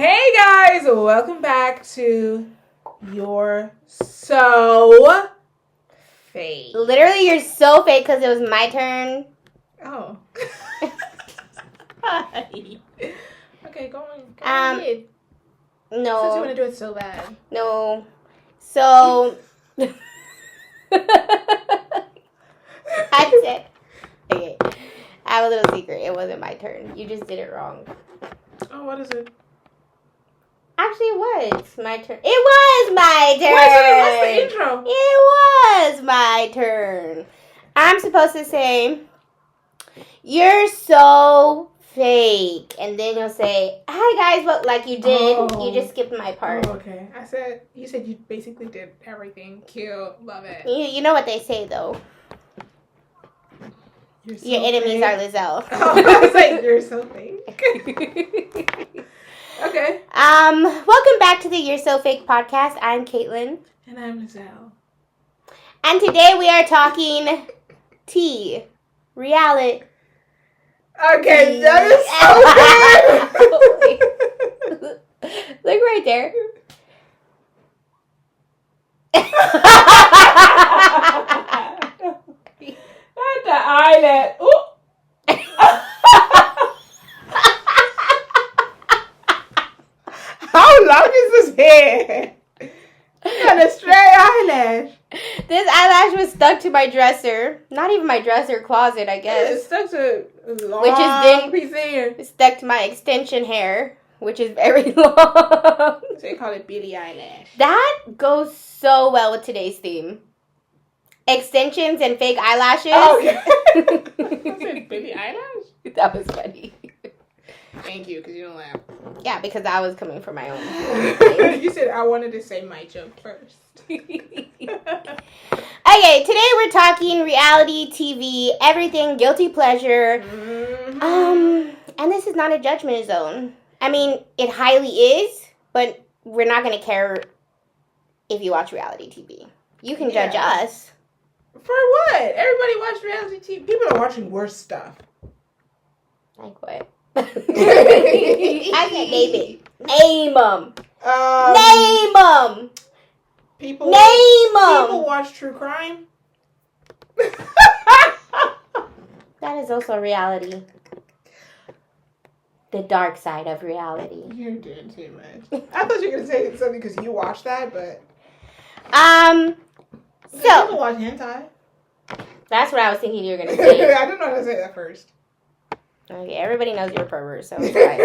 Hey guys, welcome back to You're So Fake. Literally, you're so fake because it was my turn. Oh. Hi. Okay, go on. Go ahead. No. Since you want to do it so bad. No. So. I said. Okay. I have a little secret. It wasn't my turn. You just did it wrong. Oh, what is it? Actually, it was my turn. It was my turn. What's the intro? It was my turn. I'm supposed to say, "You're so fake," and then you'll say, "Hi guys," but like you did, you just skipped my part. Oh, okay. You said you basically did everything. Cute. Love it. You know what they say though. You're so Your enemies fake. are Lizelle. Oh, I was like, you're so fake. Okay. Welcome back to the You're So Fake podcast. I'm Caitlin. And I'm Lizelle. And today we are talking tea. Reality. Okay, that is so weird. Look right there. Not the eyelid. Ooh. How long is this hair? Got a stray eyelash. This eyelash was stuck to my dresser. Not even my dresser, closet, I guess. It's stuck to a long Which is then piece of hair. It's stuck to my extension hair, which is very long. So they call it Billy eyelash. That goes so well with today's theme. Extensions and fake eyelashes. Oh, okay. I said Billy eyelash? That was funny. Thank you, because you don't laugh. Yeah, because I was coming from my own. You said I wanted to say my joke first. Okay, today we're talking reality TV, everything guilty pleasure. Mm-hmm. And this is not a judgment zone. I mean, it highly is, but we're not going to care if you watch reality TV. You can judge us. For what? Everybody watch reality TV. People are watching worse stuff. Like what? I can't name it. Name them. Name them. People watch true crime. That is also reality. The dark side of reality. You're doing too much. I thought you were gonna say something because you watched that, but so people watch hentai. That's what I was thinking you were gonna say. I didn't know how to say that first. Okay, everybody knows you're a pervert, so it's fine.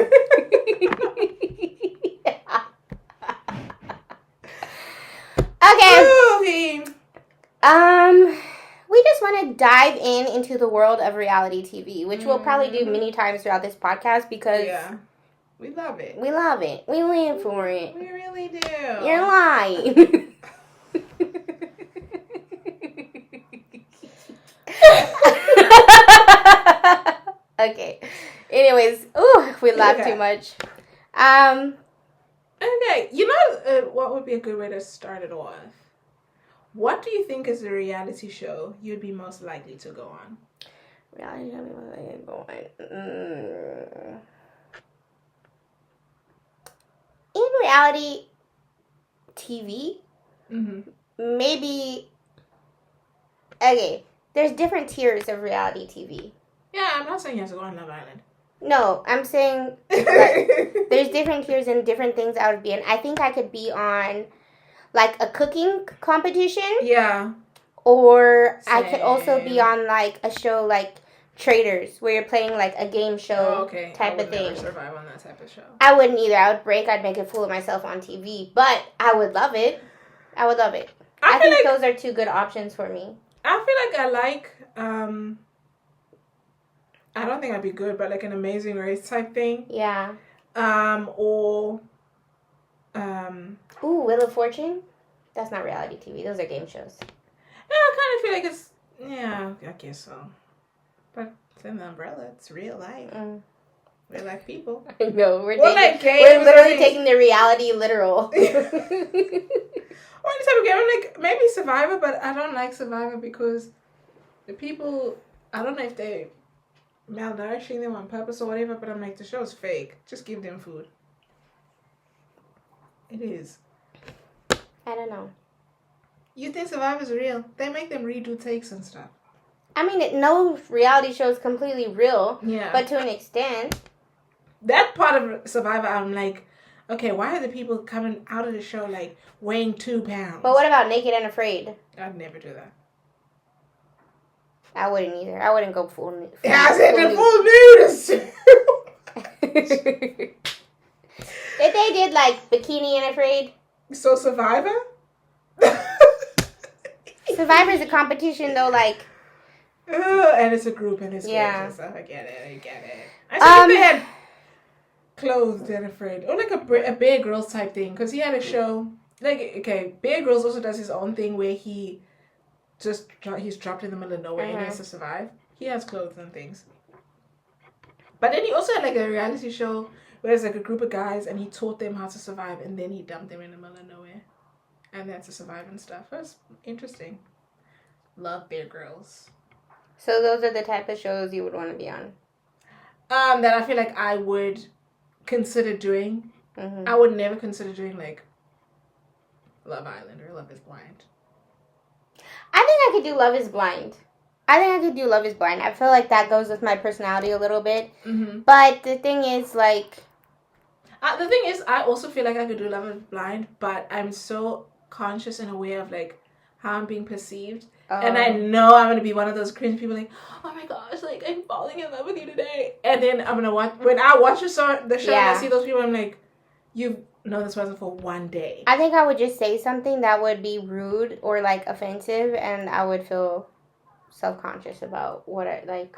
Okay. We just want to dive into the world of reality TV, which we'll probably do many times throughout this podcast because we love it. We love it. We live for it. We really do. You're lying. Okay. Anyways, we laugh too much. Okay, you know what would be a good way to start it off? What do you think is the reality show you'd be most likely to go on? Reality show most likely to go on. In reality TV, maybe. Okay, there's different tiers of reality TV. Yeah, I'm not saying you have to go on Love Island. No, I'm saying there's different tiers and different things I would be in. I think I could be on like a cooking competition. Yeah. Or I could also be on like a show like Traders, where you're playing like a game show type of thing. I would never survive on that type of show. I wouldn't either. I would break. I'd make a fool of myself on TV. But I would love it. I would love it. I think those are two good options for me. I feel like I like... I don't think I'd be good, but like an Amazing Race type thing. Yeah. Or Wheel of Fortune? That's not reality TV. Those are game shows. Yeah, I kind of feel like it's... Yeah, I guess so. But it's in the umbrella. It's real life. Real life people. I know. We're literally taking the reality literal. Or any type of game. I'm like, maybe Survivor, but I don't like Survivor because the people... I don't know if they... malnourishing them on purpose or whatever, but I'm like, the show's fake. Just give them food. It is. I don't know. You think Survivor's real? They make them redo takes and stuff. I mean, no reality show is completely real. Yeah. But to an extent. That part of Survivor, I'm like, okay, why are the people coming out of the show like weighing 2 pounds? But what about Naked and Afraid? I'd never do that. I wouldn't either. I wouldn't go full nude. Yeah, I said the full nudist. If they did like Bikini and Afraid. So Survivor? Survivor's a competition though, like. And it's a group and it's gorgeous. I get it. I said if they had Clothed and Afraid. Or like a Bear Grylls type thing. Because he had a show. Like, okay, Bear Grylls also does his own thing where he's dropped in the middle of nowhere and he has to survive. He has clothes and things. But then he also had like a reality show where there's like a group of guys and he taught them how to survive and then he dumped them in the middle of nowhere. And they had to survive and stuff. That's interesting. Love Bear Grylls. So those are the type of shows you would want to be on? That I feel like I would consider doing. Mm-hmm. I would never consider doing like Love Island or Love is Blind. I think I could do Love is Blind. I feel like that goes with my personality a little bit. Mm-hmm. But the thing is, like... I also feel like I could do Love is Blind, but I'm so conscious and aware of like how I'm being perceived. And I know I'm going to be one of those cringe people like, oh my gosh, like, I'm falling in love with you today. And then I'm going to watch, when I watch the show and I see those people, I'm like, you've known this person for one day. I think I would just say something that would be rude or, like, offensive, and I would feel self-conscious about what I, like.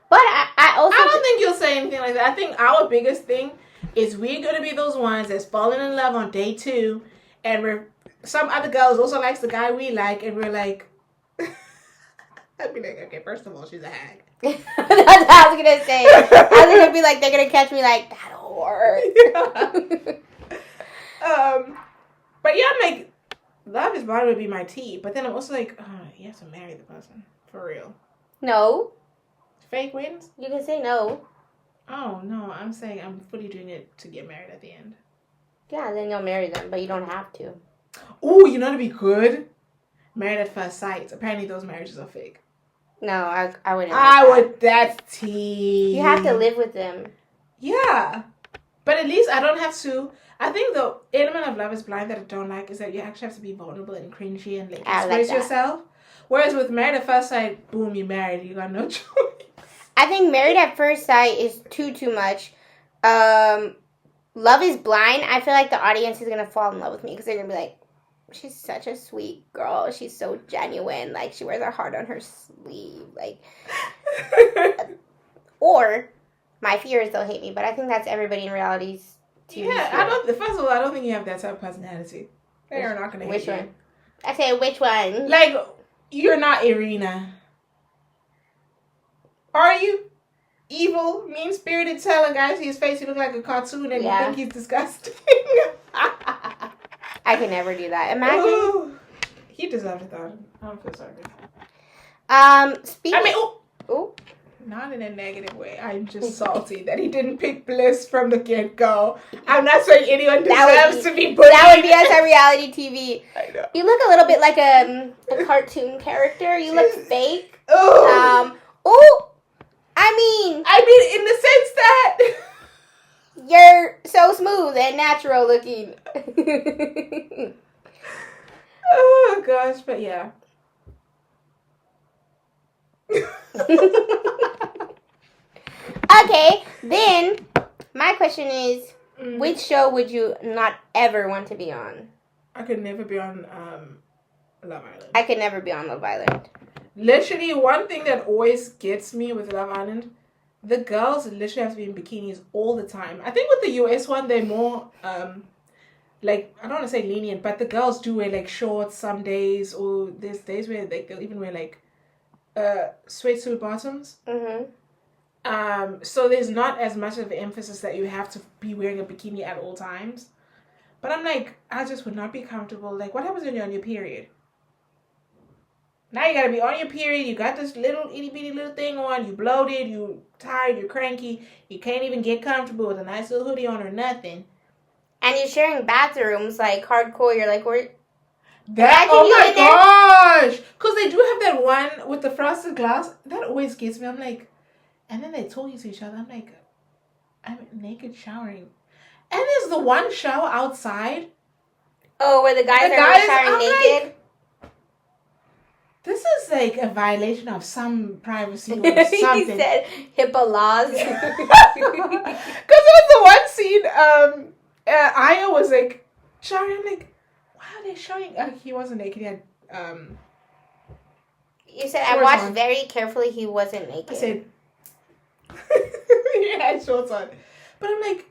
But I also... I don't think you'll say anything like that. I think our biggest thing is we're going to be those ones that's falling in love on day 2, and some other girls also likes the guy we like, and we're like, I'd be like, okay, first of all, she's a hag. That's what I was going to say. I was going to be like, they're going to catch me like, that whore. Yeah. But yeah, I'm like, Love is Blind would be my tea, but then I'm also like, you have to marry the person. For real. No. Fake wins? You can say no. Oh, no, I'm saying I'm fully doing it to get married at the end. Yeah, then you'll marry them, but you don't have to. Ooh, you know what'd be good? Married at First Sight. Apparently those marriages are fake. No, I wouldn't. That's tea. You have to live with them. Yeah. But at least I don't have to. I think the element of Love is Blind that I don't like is that you actually have to be vulnerable and cringy and like express yourself. Whereas with Married at First Sight, boom, you're married. You got no choice. I think Married at First Sight is too much. Love is Blind, I feel like the audience is going to fall in love with me because they're going to be like, she's such a sweet girl. She's so genuine. Like, she wears her heart on her sleeve. Like, or my fear is they'll hate me, but I think that's everybody in reality's TV. Yeah, first of all, I don't think you have that type of personality. They are not going to hate you. Which one? I say, which one? Like, you're not Irina. Are you? Evil, mean-spirited, tell a guy see his face, he look like a cartoon, and you think he's disgusting. I could never do that. Imagine. Ooh, he deserved it, though. I don't feel sorry. Not in a negative way. I'm just salty that he didn't pick Bliss from the get-go. I'm not saying anyone deserves to be bullied. That would be us on reality TV. I know. You look a little bit like a cartoon character. You look fake. I mean, in the sense that you're so smooth and natural looking. Oh gosh, but yeah. Okay, then my question is, which show would you not ever want to be on? I could never be on Love Island. I could never be on Love Island. Literally, one thing that always gets me with Love Island, the girls literally have to be in bikinis all the time. I think with the US one, they're more, like, I don't want to say lenient, but the girls do wear, like, shorts some days, or there's days where they'll even wear, like, sweatsuit bottoms. Mm-hmm. So there's not as much of an emphasis that you have to be wearing a bikini at all times. But I'm like, I just would not be comfortable. Like, what happens when you're on your period? Now you gotta be on your period, you got this little itty bitty little thing on, you bloated, you tired, you're cranky, you can't even get comfortable with a nice little hoodie on or nothing. and you're sharing bathrooms, like, hardcore. You're like, we're... That, oh my gosh! Because they do have that one with the frosted glass. That always gets me. I'm like, and then they talking to each other. I'm like, I'm naked showering. And there's the one shower outside. Oh, where the guys are showering naked? Like, this is like a violation of some privacy or something. He said HIPAA laws. Because it was the one scene, Aya was like, showering. I'm like, why are they showing? He wasn't naked. He had, you said, I watched very carefully, he wasn't naked. I said, he had shorts on. But I'm like,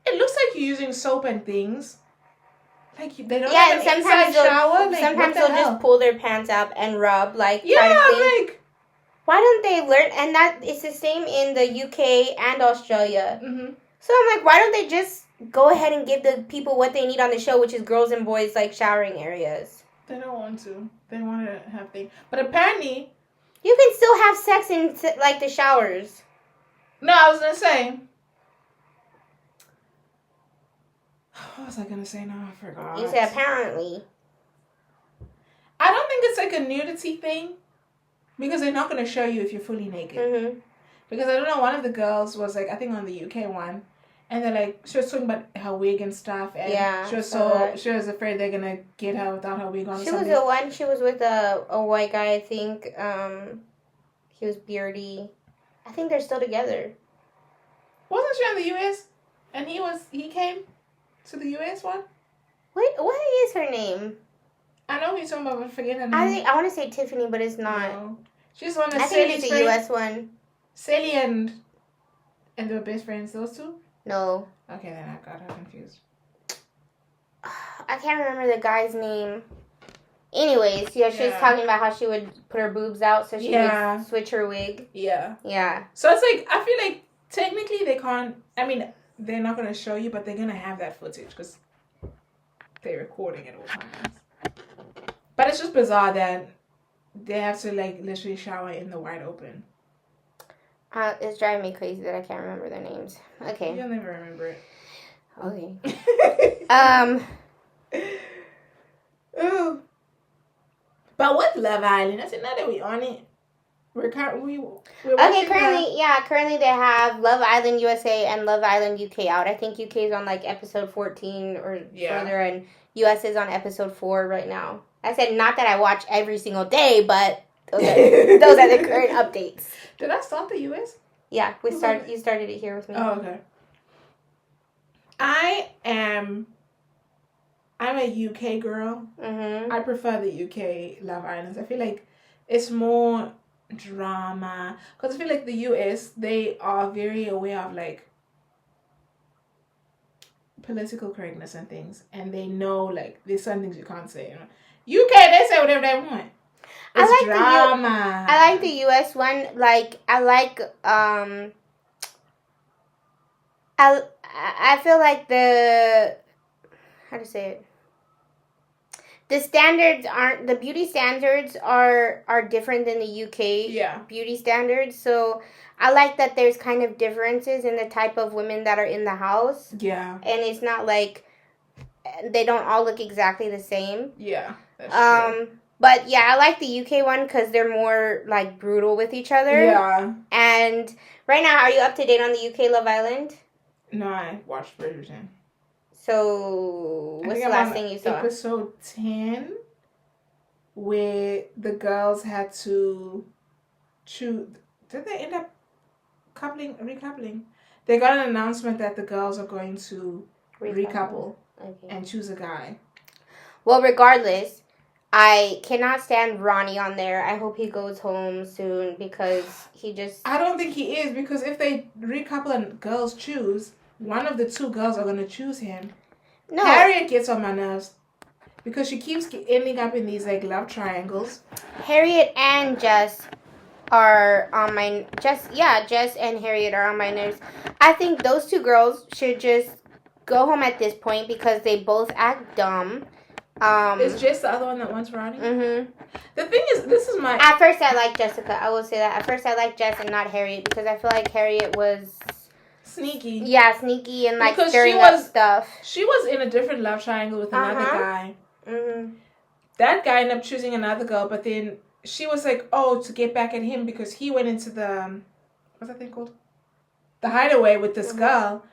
it looks like you're using soap and things. Like, they don't have an inside shower. Like, sometimes they'll just pull their pants up and rub, like, yeah, try to clean. like, why don't they learn? And that it's the same in the UK and Australia. Mm-hmm. So I'm like, why don't they just go ahead and give the people what they need on the show, which is girls and boys, like, showering areas? They don't want to. They want to have things. But apparently... You can still have sex in, like, the showers. No, I was going to say... What was I going to say now? I forgot. You said apparently. I don't think it's like a nudity thing. Because they're not going to show you if you're fully naked. Mm-hmm. Because I don't know, one of the girls was like, I think on the UK one. And they're like, she was talking about her wig and stuff. And she was she was afraid they're going to get her without her wig on. She was the one, she was with a white guy, I think. He was beardy. I think they're still together. Wasn't she in the US? And he came to the US one? Wait, what is her name? I know who you're talking about, but I forget her name. I want to say Tiffany, but it's not. No. She's one of I think it's a US one. Sally and they were best friends, those two? No. Okay, then I got her confused. I can't remember the guy's name. Anyways, she was talking about how she would put her boobs out so she would switch her wig. Yeah. Yeah. So it's like, I feel like technically they can't, I mean, they're not going to show you, but they're going to have that footage because they're recording it all times. But it's just bizarre that they have to, like, literally shower in the wide open. It's driving me crazy that I can't remember their names. Okay. You'll never remember it. Okay. Ooh. But with Love Island, I said, now that we're on it, we're currently they have Love Island USA and Love Island UK out. I think UK is on, like, episode 14 or further, and US is on episode 4 right now. I said not that I watch every single day, but those are the current updates. Did I start the US? Yeah, you started it here with me. Oh, okay. I'm a UK girl. Mm-hmm. I prefer the UK Love Islands. I feel like it's more drama. Because I feel like the US, they are very aware of, like, political correctness and things. And they know, like, there's some things you can't say. UK, they say whatever they want. It's drama. I like the US one. Like, I feel like how to say it? The beauty standards are different than the UK beauty standards. So I like that there's kind of differences in the type of women that are in the house. Yeah. And it's not like they don't all look exactly the same. Yeah. That's true. But yeah, I like the UK one because they're more, like, brutal with each other. Yeah. And right now, are you up to date on the UK Love Island? No, I watched Bridgerton. So, what's the last thing you saw? Episode 10, where the girls had to choose. Did they end up recoupling? They got an announcement that the girls are going to recouple and choose a guy. Well, regardless, I cannot stand Ronnie on there. I hope he goes home soon because he just... I don't think he is, because if they recouple and girls choose, one of the two girls are going to choose him. No. Harriet gets on my nerves because she keeps ending up in these, like, love triangles. Harriet and Jess are on my... Jess and Harriet are on my nerves. I think those two girls should just go home at this point because they both act dumb. It's just the other one that wants Ronnie? Mm-hmm. The thing is, this is my... At first, I liked Jessica. I will say that. At first, I liked Jess and not Harriet because I feel like Harriet was... sneaky. Yeah, sneaky and like Because stirring up stuff. She was in a different love triangle with another guy. Mm-hmm. That guy ended up choosing another girl, but then she was like, oh, to get back at him because he went into the, what's that thing called? The hideaway with this girl.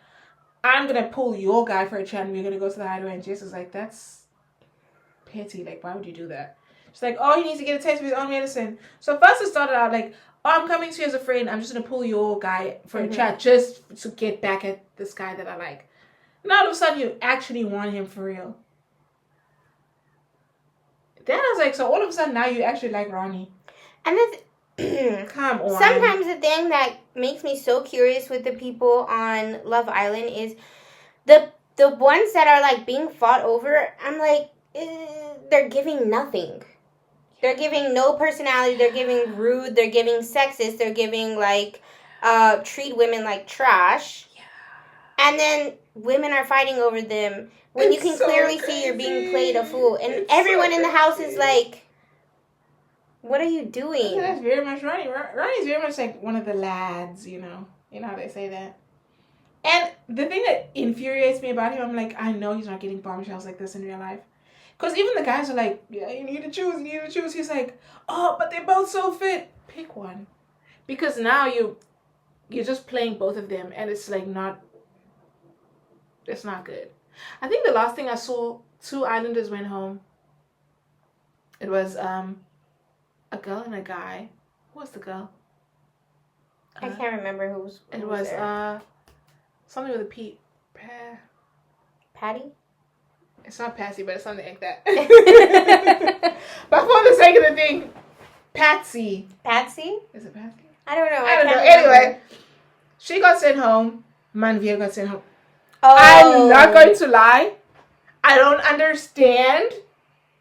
I'm going to pull your guy for a chat and we're going to go to the hideaway. And Jess was like, that's petty. Like, why would you do that? She's like, oh, he needs to get a taste of his own medicine. So first it started out like, oh, I'm coming to you as a friend. I'm just going to pull your guy for a chat just to get back at this guy that I like. And all of a sudden you actually want him for real. Then I was like, so all of a sudden now you actually like Ronnie. And that's come on. Sometimes the thing that makes me so curious with the people on Love Island is the ones that are like being fought over. I'm like, they're giving nothing. They're giving no personality. They're giving rude. They're giving sexist. They're giving like treat women like trash. Yeah. And then women are fighting over them. When you can clearly see you're being played a fool. And everyone in the house is like, what are you doing? That's very much Ronnie. Ronnie's very much like one of the lads, you know. You know how they say that. And the thing that infuriates me about him, I'm like, I know he's not getting bombshells like this in real life. Because even the guys are like, yeah, you need to choose. He's like, oh, but they're both so fit. Pick one. Because now you're just playing both of them. And it's like it's not good. I think the last thing I saw, 2 Islanders went home. It was a girl and a guy. Who was the girl? I can't remember who was there. Something with a P. Patty? It's not Patsy, but it's something like that. But for the sake of the thing, Patsy. Patsy? Is it Patsy? I don't know. I don't know. Anyway, she got sent home. Manvia got sent home. Oh. I'm not going to lie. I don't understand.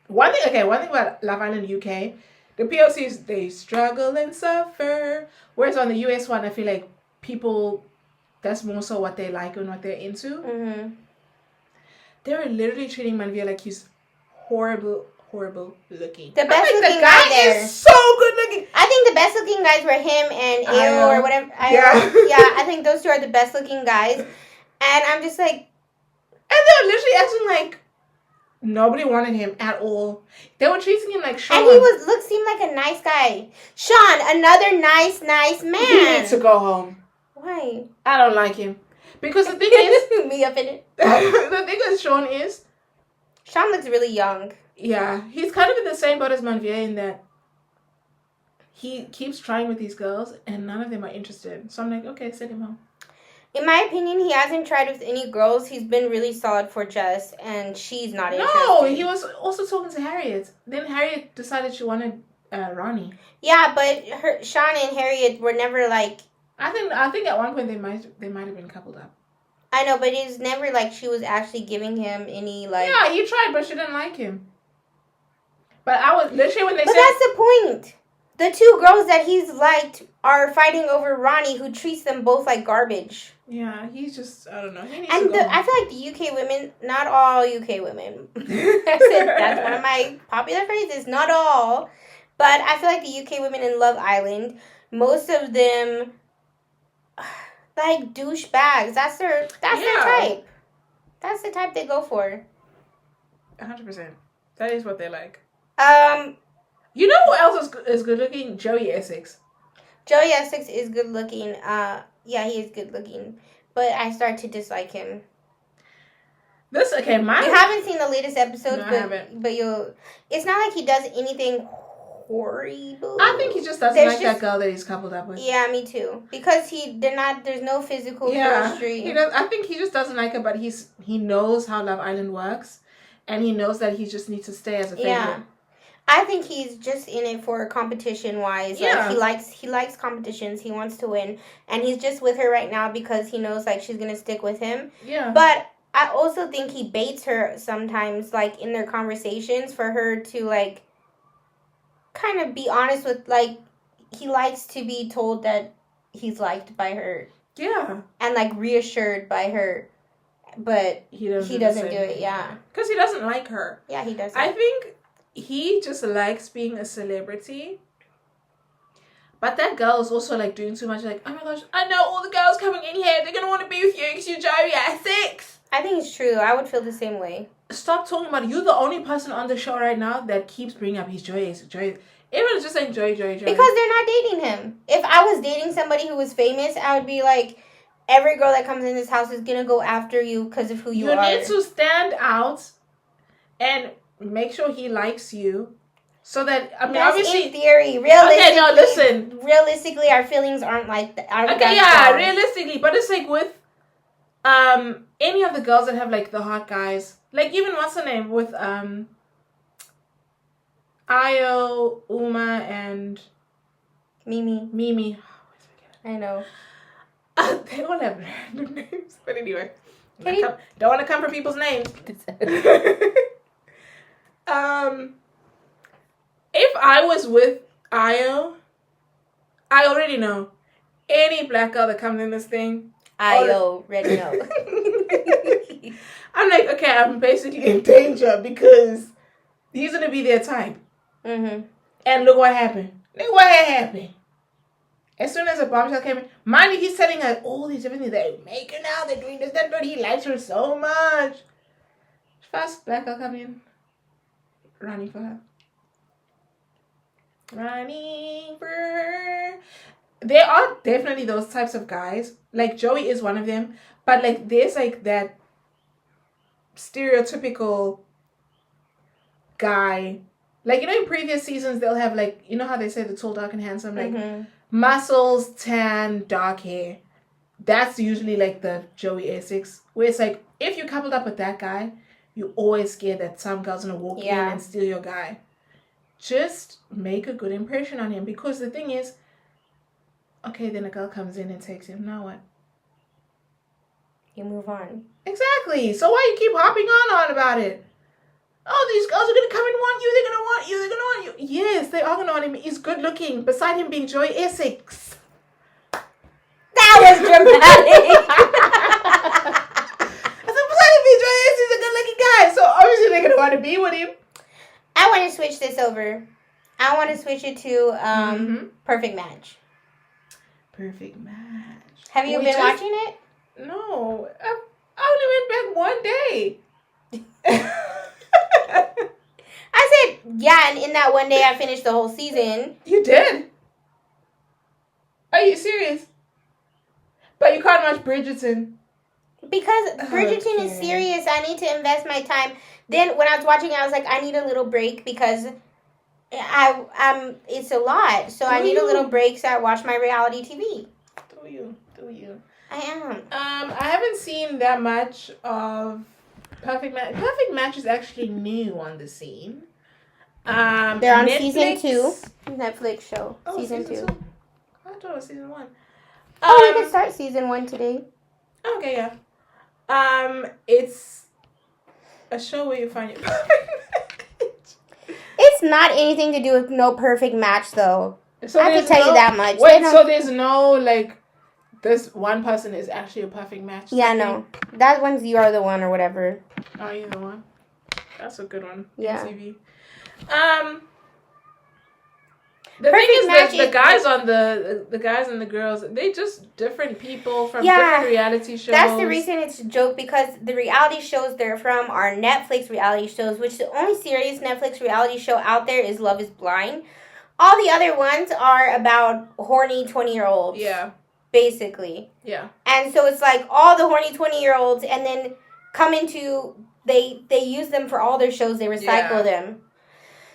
One thing about Love Island UK, the POCs, they struggle and suffer. Whereas on the US one, I feel like people, that's more so what they like and what they're into. Mm-hmm. They were literally treating Manvia like he's horrible looking. The best looking the guy there is so good looking. I think the best looking guys were him and Ayo or whatever. I think those 2 are the best looking guys. And I'm just like... And they were literally acting like nobody wanted him at all. They were treating him like Sean. And he seemed like a nice guy. Sean, another nice man. He needs to go home. Why? I don't like him. Because the thing is... Me up in it. The thing with Sean is... Sean looks really young. Yeah. He's kind of in the same boat as Manvia in that he keeps trying with these girls and none of them are interested. So I'm like, okay, send him home. In my opinion, he hasn't tried with any girls. He's been really solid for Jess, and she's not interested. No, he was also talking to Harriet. Then Harriet decided she wanted Ronnie. Yeah, but Sean and Harriet were never like... I think at one point they might have been coupled up. I know, but it's never like she was actually giving him any like... Yeah, he tried, but she didn't like him. But I was literally when they said... But that's the point. The 2 girls that he's liked are fighting over Ronnie, who treats them both like garbage. Yeah, he's just, I don't know. He needs and to go home. I feel like the UK women, not all UK women. That's one of my popular phrases, not all. But I feel like the UK women in Love Island, most of them, like douchebags. That's their type. That's the type they go for. 100%. That is what they like. You know who else is good looking? Joey Essex. Joey Essex is good looking. Yeah, he is good looking. But I start to dislike him. You haven't seen the latest episode, I haven't. But you'll... It's not like he does anything horrible. I think he just doesn't like that girl that he's coupled up with. Yeah, me too. Because there's no physical chemistry. I think he just doesn't like her, but he knows how Love Island works. And he knows that he just needs to stay as a favorite. Yeah. I think he's just in it for competition-wise. Yeah. Like, he likes competitions. He wants to win. And he's just with her right now because he knows, like, she's going to stick with him. Yeah. But I also think he baits her sometimes, like, in their conversations for her to, like, kind of be honest with, like, he likes to be told that he's liked by her. Yeah. And, like, reassured by her. But he doesn't do it, yeah. Because he doesn't like her. Yeah, he doesn't. I think... He just likes being a celebrity. But that girl is also like doing too much. Like, oh my gosh, I know all the girls coming in here. They're gonna want to be with you because you're Joey at 6. I think it's true. I would feel the same way. Stop talking about it. You're the only person on the show right now that keeps bringing up his Joey. Everyone's just saying Joey. Because they're not dating him. If I was dating somebody who was famous, I would be like, every girl that comes in this house is gonna go after you because of who you are. You need to stand out and make sure he likes you. So that, I mean, that's obviously... in theory. Realistically, okay, no, listen. Realistically, our feelings aren't like that. Okay, yeah, strong. Realistically. But it's like with any of the girls that have, like, the hot guys. Like, even, what's her name? With Ayo, Uma, and... Mimi. I know. They all have random names. But anyway. Don't want to come for people's names. If I was with Ayo, I already know any black girl that comes in this thing. I already know. I'm like, okay, I'm basically in danger because he's gonna be their type. Mm-hmm. And look what happened. As soon as a bombshell came in, mind you, he's telling her all these different things. They're making out, they're doing this, that, but he likes her so much. First black girl coming in, running for her. There are definitely those types of guys. Like, Joey is one of them. But, like, there's, like, that stereotypical guy. Like, you know, in previous seasons, they'll have, like, you know how they say the tall, dark, and handsome? Like, muscles, tan, dark hair. That's usually, like, the Joey Essex. Where it's like, if you're coupled up with that guy, you're always scared that some girl's gonna walk in and steal your guy. Just make a good impression on him. Because the thing is, okay, then a girl comes in and takes him. Now what? You move on. Exactly. So why you keep hopping on about it? Oh, these girls are going to come and want you. They're going to want you. They're going to want you. Yes, they are going to want him. He's good looking. Beside him being Joey Essex. That was dramatic. I said, beside him being Joey Essex, he's a good looking guy. So obviously they're going to want to be with him. I want to switch this over. I want to switch it to Perfect Match. Perfect Match. Have you been watching it? No. I only went back one day. I said, yeah, and in that one day I finished the whole season. You did? Are you serious? But you can't watch Bridgerton. Because Bridgerton is serious. I need to invest my time. Then when I was watching it, I was like, I need a little break because it's a lot. So I need a little break so I watch my reality TV. Do you? I am. I haven't seen that much of Perfect Match. Perfect Match is actually new on the scene. They're on Netflix. season 2. Netflix show. Oh, season 2. I thought it was season 1. We can start season 1 today. Okay, yeah. It's a show where you find your perfect match. It's not anything to do with no perfect match, though. So I can tell you that much. Wait, so there's no, like, this one person is actually a perfect match? Yeah, no. That one's You Are the One or whatever. Oh, you're the one? That's a good one. Yeah. TV. The thing is that the guys on the guys and the girls, they just different people from different reality shows. That's the reason it's a joke, because the reality shows they're from are Netflix reality shows, which the only serious Netflix reality show out there is Love is Blind. All the other ones are about horny 20-year-olds. Yeah. Basically. Yeah. And so it's like all the horny 20-year-olds and then come into, they use them for all their shows, they recycle them.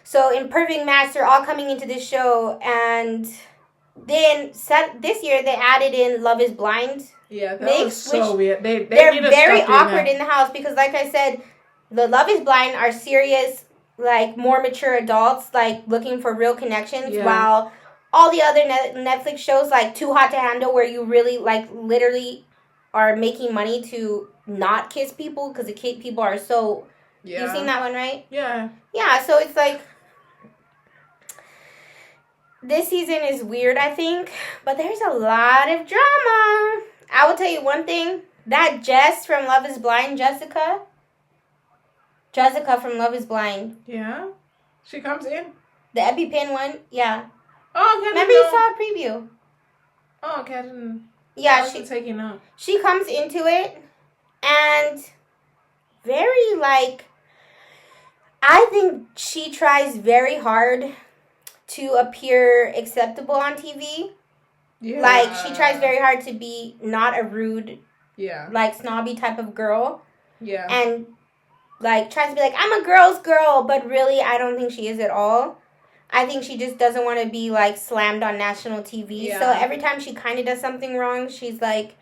So in Perfect Match, they're all coming into this show, and then this year they added in Love is Blind. Yeah, that was so weird. They're very awkward in the house because, like I said, the Love is Blind are serious, like more mature adults, like looking for real connections, while all the other Netflix shows, like Too Hot to Handle, where you really, like, literally are making money to not kiss people because the people are so... Yeah. You've seen that one, right? Yeah. Yeah, so it's like... This season is weird, I think, but there's a lot of drama. I will tell you one thing. That Jess from Love is Blind, Jessica from Love is Blind. Yeah? She comes in? The EpiPen one? Yeah. Oh, okay. Remember you saw a preview. Oh, okay. I didn't. Yeah, I wasn't taking note. She comes into it and very like. I think she tries very hard to appear acceptable on TV. Yeah. Like, she tries very hard to be not a rude, like, snobby type of girl. Yeah. And, like, tries to be like, I'm a girl's girl, but really, I don't think she is at all. I think she just doesn't want to be, like, slammed on national TV. Yeah. So every time she kind of does something wrong, she's like,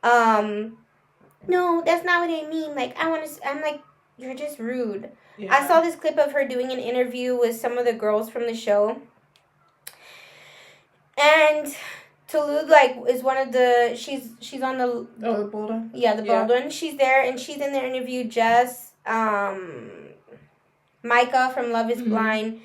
no, that's not what I mean. Like, I'm like, you're just rude. Yeah. I saw this clip of her doing an interview with some of the girls from the show. And Toulouse, like, is one of the... She's on the... Oh, the bold one? Yeah, the bold one. She's there, and she's in the interview. Jess, Micah from Love is Blind,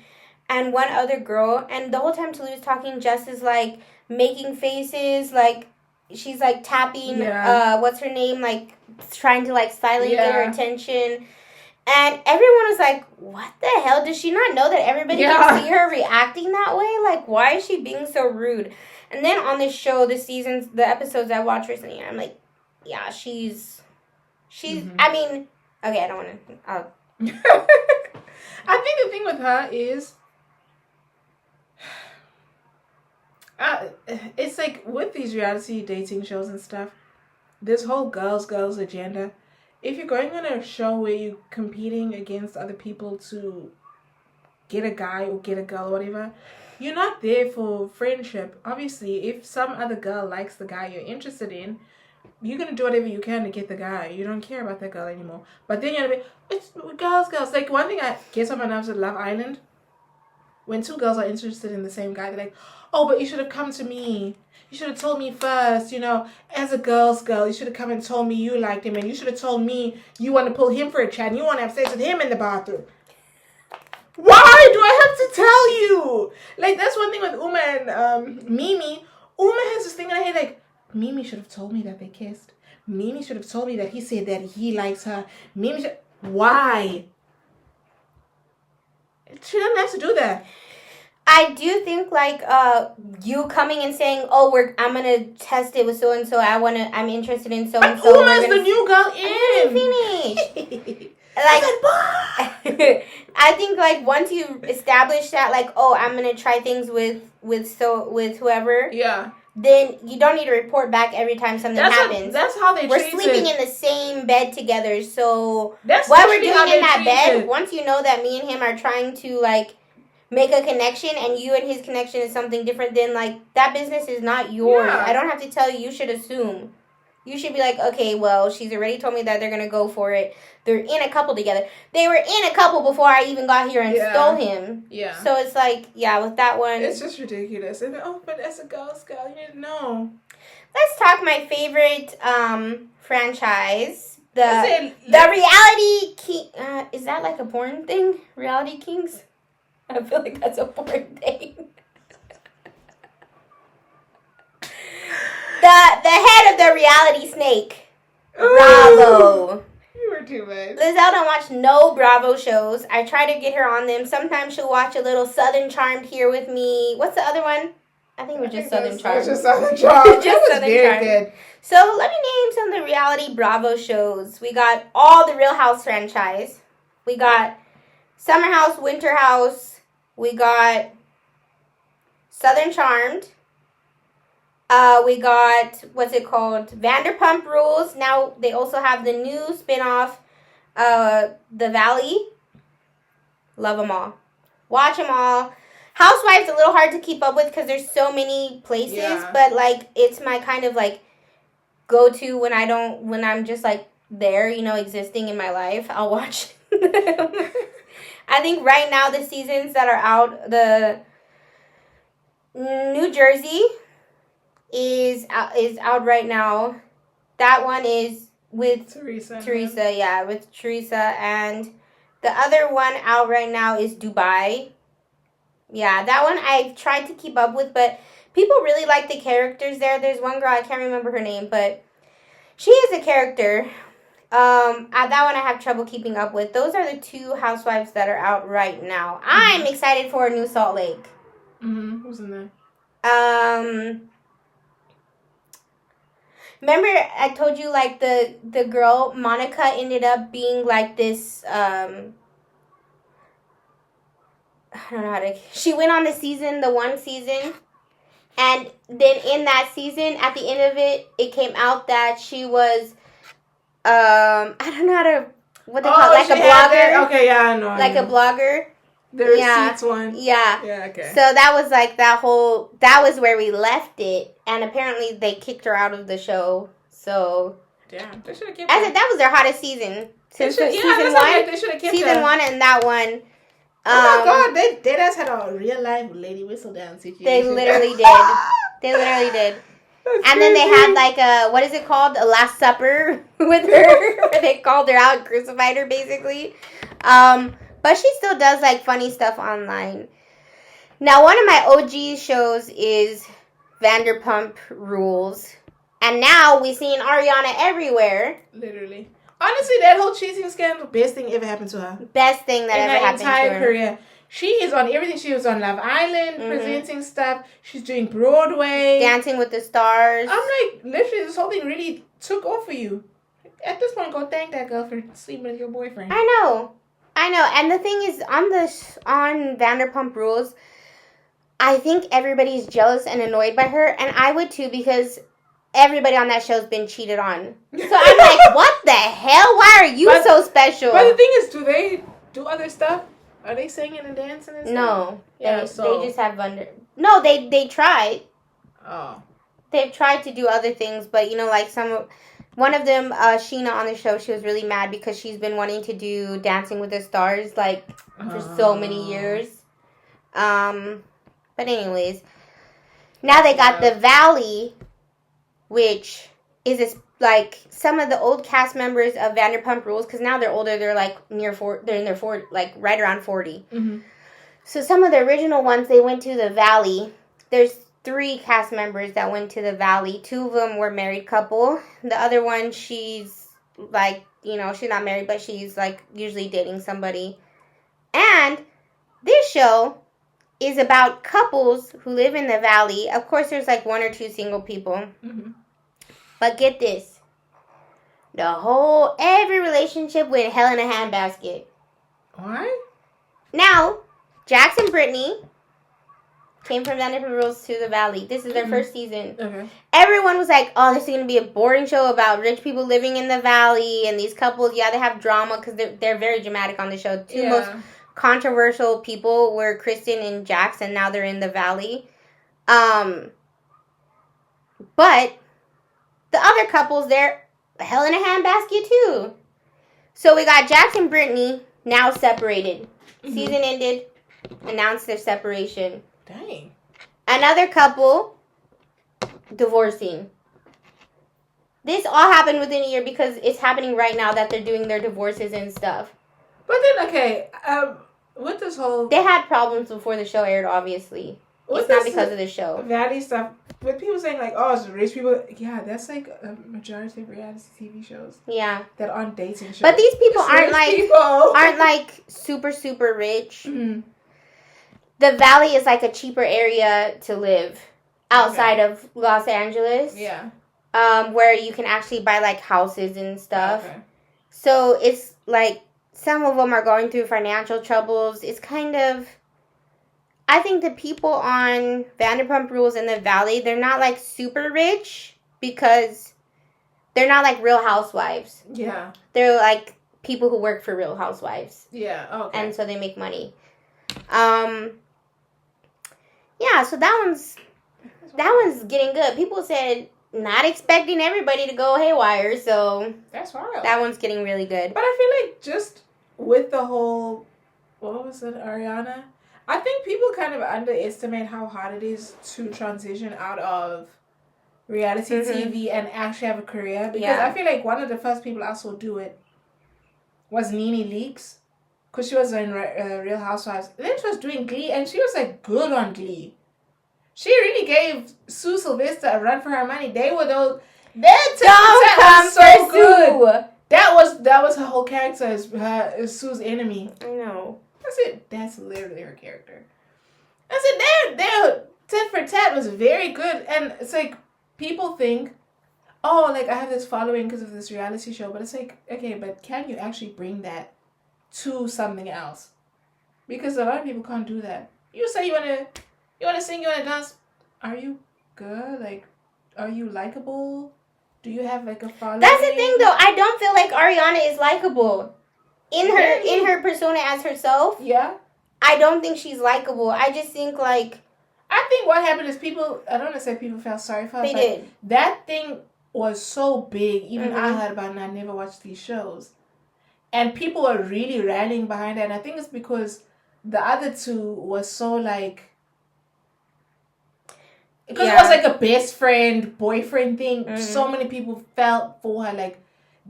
and one other girl. And the whole time Toulouse is talking, Jess is, like, making faces, like... She's, like, tapping, what's her name? Like, trying to, like, silently get her attention. And everyone was like, what the hell? Does she not know that everybody can see her reacting that way? Like, why is she being so rude? And then on this show, the episodes I watched recently, I'm like, yeah, she's I mean, okay, I don't want to. I think the thing with her is, it's like with these reality dating shows and stuff, this whole girls agenda. If you're going on a show where you're competing against other people to get a guy or get a girl or whatever, you're not there for friendship. Obviously, if some other girl likes the guy you're interested in, you're going to do whatever you can to get the guy. You don't care about that girl anymore. But then you're going to be, it's girls. Like, one thing I guess on my nerves at Love Island, when two girls are interested in the same guy, they're like, oh, but you should have come to me. You should have told me first, as a girl's girl. You should have come and told me you liked him. And you should have told me you want to pull him for a chat. And you want to have sex with him in the bathroom. Why do I have to tell you? Like, that's one thing with Uma and Mimi. Uma has this thing in her head, like, Mimi should have told me that they kissed. Mimi should have told me that he said that he likes her. Why? She doesn't have to do that. I do think, like, you coming and saying, oh, I'm going to test it with so-and-so. I'm interested in so-and-so. But Uma's the new girl in. Finish. Like, I think, like, once you establish that, like, oh, I'm going to try things with whoever. Yeah. Then you don't need to report back every time something happens. That's how they treat it. We're sleeping in the same bed together, so that's what we're doing in that bed, once you know that me and him are trying to, like, make a connection, and you and his connection is something different, then, like, that business is not yours. Yeah. I don't have to tell you. You should assume. You should be like, okay, well, she's already told me that they're going to go for it. They're in a couple together. They were in a couple before I even got here and stole him. Yeah. So it's like, with that one. It's just ridiculous. And, but as a girl's girl, you didn't know. Let's talk my favorite franchise. The Reality King. Is that like a porn thing? Reality Kings? I feel like that's a porn thing. The head of the reality snake. Bravo. You were too much. Lizelle don't watch no Bravo shows. I try to get her on them. Sometimes she'll watch a little Southern Charmed here with me. What's the other one? I think it was just Southern Charmed. It was just Southern Charmed. Just Southern Charmed. Good. So let me name some of the reality Bravo shows. We got all the Real House franchise. We got Summer House, Winter House. We got Southern Charmed. We got, what's it called? Vanderpump Rules. Now they also have the new spinoff, The Valley. Love them all. Watch them all. Housewives a little hard to keep up with because there's so many places, but like it's my kind of like go-to when I'm just like there, existing in my life. I'll watch. I think right now the seasons that are out, the New Jersey is out right now. That one is with Teresa, with Teresa, and the other one out right now is Dubai. Yeah, that one I've tried to keep up with, but people really like the characters there. There's one girl, I can't remember her name, but she is a character. That one I have trouble keeping up with. Those are the two housewives that are out right now. I'm excited for New Salt Lake. Who's in there? Remember I told you like the girl Monica ended up being like this. I don't know how to. She went on the one season, and then in that season, at the end of it, it came out that she was. I don't know how to. What they call it? Like a blogger. Okay, yeah, I know. Like a blogger. The receipts one. Yeah. Yeah, okay. So that was like that was where we left it. And apparently they kicked her out of the show. So. Damn. They should have kept her. I said that was their hottest season. Since season 1. Like they should have kept season 1 and that one. Oh my god, they just had a real life Lady Whistledown situation. They literally did. And then they had like a, what is it called? A Last Supper with her. Where they called her out and crucified her basically. But she still does like funny stuff online. Now, one of my OG shows is Vanderpump Rules. And now we've seen Ariana everywhere. Literally. Honestly, that whole cheating scandal, best thing ever happened to her. Best thing that ever happened to her. In her entire career. She is on everything. She was on Love Island, presenting stuff. She's doing Broadway. Dancing with the Stars. I'm like, literally, this whole thing really took off for you. At this point, go thank that girl for sleeping with your boyfriend. I know. And the thing is, on Vanderpump Rules, I think everybody's jealous and annoyed by her. And I would too, because everybody on that show's been cheated on. So I'm like, what the hell? Why are you so special? But the thing is, do they do other stuff? Are they singing and dancing and stuff? No. They just have No, they tried. Oh. They've tried to do other things, but like one of them, Sheena on the show, she was really mad because she's been wanting to do Dancing with the Stars for so many years. But anyways, now they got the Valley, which is like some of the old cast members of Vanderpump Rules, because now they're older. They're like they're in their 40, like right around 40. Mm-hmm. So some of the original ones, they went to the Valley. There's 3 cast members that went to the Valley. 2 of them were married couple. The other one, she's like, she's not married, but she's like usually dating somebody. And this show is about couples who live in the Valley. Of course, there's like 1 or 2 single people. Mm-hmm. But get this. Every relationship went hell in a handbasket. Why? Now, Jax and Brittany came from Vanderpump Rules to the Valley. This is their first season. Okay. Everyone was like, oh, this is going to be a boring show about rich people living in the Valley. And these couples, they have drama because they're very dramatic on the show. 2 most controversial people were Kristen and Jax, and now they're in the Valley. But the other couples, they're hell in a handbasket too. So we got Jax and Brittany now separated. Mm-hmm. Season ended, announced their separation. Dang. Another couple divorcing. This all happened within a year because it's happening right now that they're doing their divorces and stuff. But then, okay, with this whole... They had problems before the show aired, obviously. It's not because of the show. Valley stuff. With people saying, like, oh, it's rich people. Yeah, that's like a majority of reality TV shows. Yeah. That aren't dating shows. But these people aren't like super, super rich. Mm-hmm. The Valley is like a cheaper area to live outside of Los Angeles. Yeah. Where you can actually buy like houses and stuff. Okay. So it's like some of them are going through financial troubles. It's kind of... I think the people on Vanderpump Rules in the Valley, they're not like super rich because they're not like Real Housewives. Yeah. They're like people who work for Real Housewives. Yeah, okay. And so they make money. Yeah, so that one's getting good. People said not expecting everybody to go haywire, so that's wild. That one's getting really good. But I feel like just with the whole, what was it, Ariana? I think people kind of underestimate how hard it is to transition out of reality TV and actually have a career. Because I feel like one of the first people I saw do it was Nene Leakes. Because she was in Real Housewives. Then she was doing Glee, and she was like good on Glee. She really gave Sue Sylvester a run for her money. They were those... Don't come so good. That was her whole character, is Sue's enemy. I know. That's it. That's literally her character. I said, their tit for tat was very good. And it's like, people think, oh, like, I have this following because of this reality show. But it's like, okay, but can you actually bring that to something else? Because a lot of people can't do that. You say you want to sing, you want to dance. Are you good? Like, are you likable? Do you have, like, a following? That's the thing, though. I don't feel like Ariana is likable. In her persona as herself. Yeah. I don't think she's likable. I just think, like... I think what happened is people... I don't want to say people felt sorry for her. They did. That thing was so big. Even I heard about it and I never watched these shows. And people were really rallying behind it. And I think it's because the other two was so, like... Because it was like a best friend, boyfriend thing. So many people felt for her, like,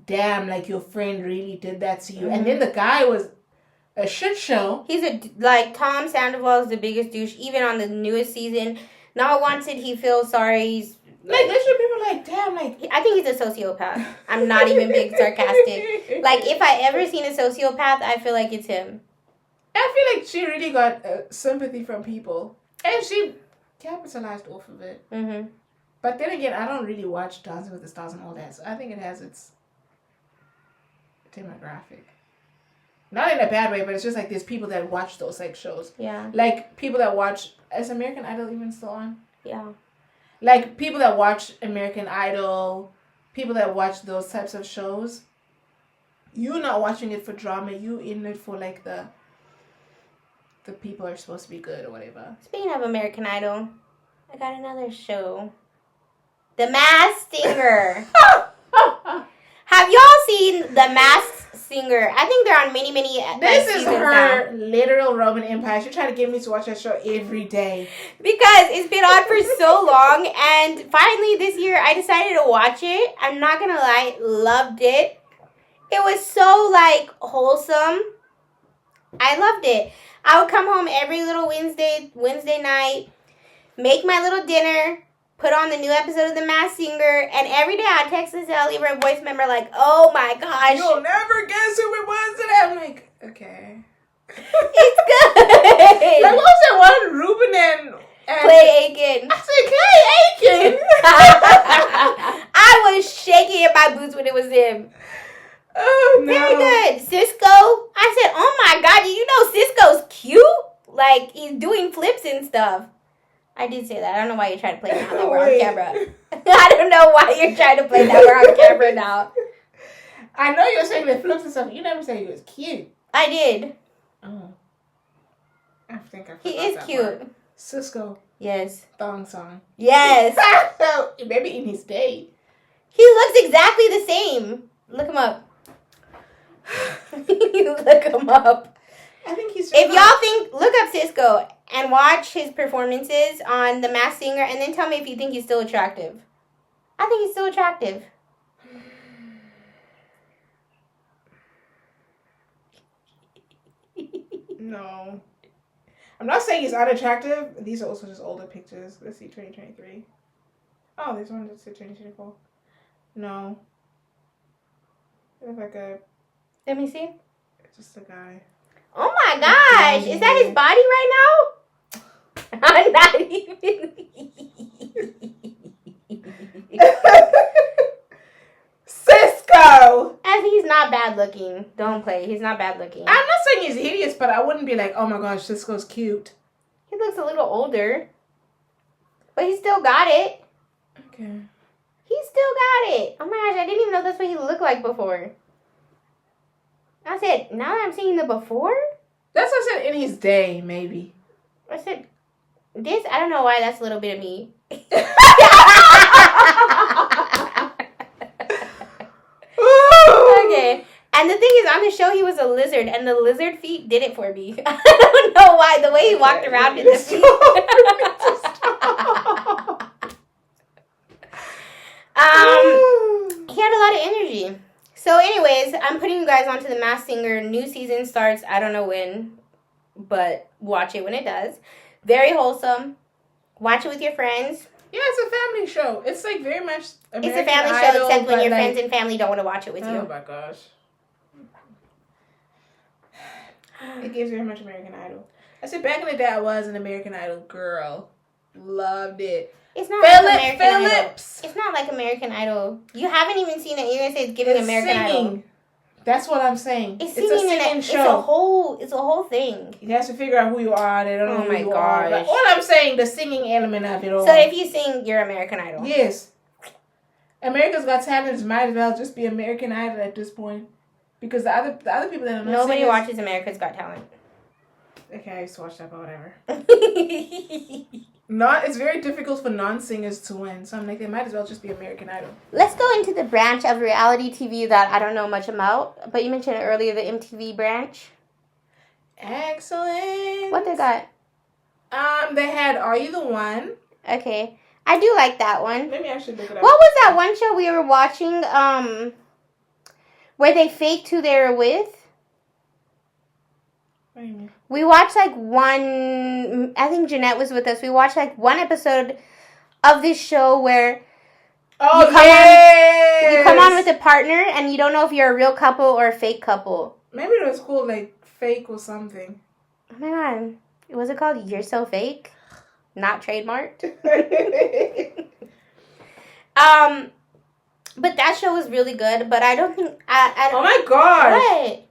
damn, like, your friend really did that to you. And then the guy was a shit show. He's like, Tom Sandoval is the biggest douche, even on the newest season. Not once did he feel sorry. He's like, literally, people are like, damn, like... I think he's a sociopath. I'm not even being sarcastic. Like, if I ever seen a sociopath, I feel like it's him. I feel like she really got sympathy from people. And she capitalized off of it. But then again, I don't really watch Dancing with the Stars and all that. So I think it has its demographic. Not in a bad way, but it's just like there's people that watch those like shows. Yeah. Like people that watch... Is American Idol even still on? Yeah. Like people that watch American Idol, people that watch those types of shows, you're not watching it for drama. You in it for like the people are supposed to be good or whatever. Speaking of American Idol, I got another show. The Masked Singer. Have y'all seen The Masked Singer? I think they're on many This is her literal Roman Empire. She tried to get me to watch that show every day. Because it's been on for so long, and finally this year I decided to watch it. I'm not gonna lie, loved it. It was so, like, wholesome. I loved it. I would come home every little Wednesday night, make my little dinner, put on the new episode of The Masked Singer, and every day I'd text Lizelle, leave her a voice member like, oh my gosh. You'll never guess who it was today. I'm like, okay. It's good. Like, what was that one? Ruben and Clay Aiken. I said, Clay Aiken. I was shaking in my boots when it was him. Oh, no. Very good. Cisco. I said, oh my God, did you know Cisco's cute? Like, he's doing flips and stuff. I did say that. I don't know why you're trying to play now that we're on camera. I don't know why you're trying to play that we're on camera now. I know you're saying the flips and stuff. You never said he was cute. I did. Oh. I think I forgot He is that cute. part. Cisco. Yes. Thong song. Yes. Maybe in his day. He looks exactly the same. Look him up. Look him up. I think he's. If y'all think, look up Cisco and watch his performances on The Masked Singer, and then tell me if you think he's still attractive. I think he's still attractive. No. I'm not saying he's unattractive. These are also just older pictures. Let's see, 2023. Oh, this one just said 2024. No. It looks like a... Let me see. Just a guy. Oh my gosh! Is that his body right now? I'm not even... Cisco! I think he's not bad looking. Don't play. He's not bad looking. I'm not saying he's hideous, but I wouldn't be like, oh my gosh, Cisco's cute. He looks a little older. But he still got it. Okay. He still got it. Oh my gosh, I didn't even know that's what he looked like before. I said, now that I'm seeing the before? That's what I said, in his day, maybe. I said, this, I don't know why that's a little bit of me. Okay. And the thing is, on the show, he was a lizard, and the lizard feet did it for me. I don't know why. The way he walked around in the feet. He had a lot of energy. So, anyways, I'm putting you guys onto The Masked Singer. New season starts, I don't know when, but watch it when it does. Very wholesome. Watch it with your friends. Yeah, it's a family show. It's like very much American It's a family Idol, show, except when your like, friends and family don't want to watch it with you. Oh my gosh. It gives very much American Idol. I said back in the day I was an American Idol girl. Loved it. It's not like American Phillips. Idol. It's not like American Idol. You haven't even seen it. You're gonna say it's giving It's American singing. Idol. That's what I'm saying. It's a singing show. It's a whole thing. You have to figure out who you are. They don't know who you are. But all I'm saying, the singing element of it all. So if you sing, you're American Idol. Yes. America's Got Talent might as well just be American Idol at this point. Because the other people that are not Nobody watches America's Got Talent. Okay, I used to watch that, but whatever. It's very difficult for non-singers to win. So I'm like, they might as well just be American Idol. Let's go into the branch of reality TV that I don't know much about. But you mentioned earlier the MTV branch. Excellent. What they got? They had Are You the One? Okay. I do like that one. Let me actually look it up. What was that one show we were watching, where they faked who they were with? What do you mean? We watched like one, I think Jeanette was with us. We watched like one episode of this show where you come on with a partner and you don't know if you're a real couple or a fake couple. Maybe it was called like Fake or something. Oh my god. Was it called You're So Fake? Not trademarked? But that show was really good, but I don't think I oh my god. What?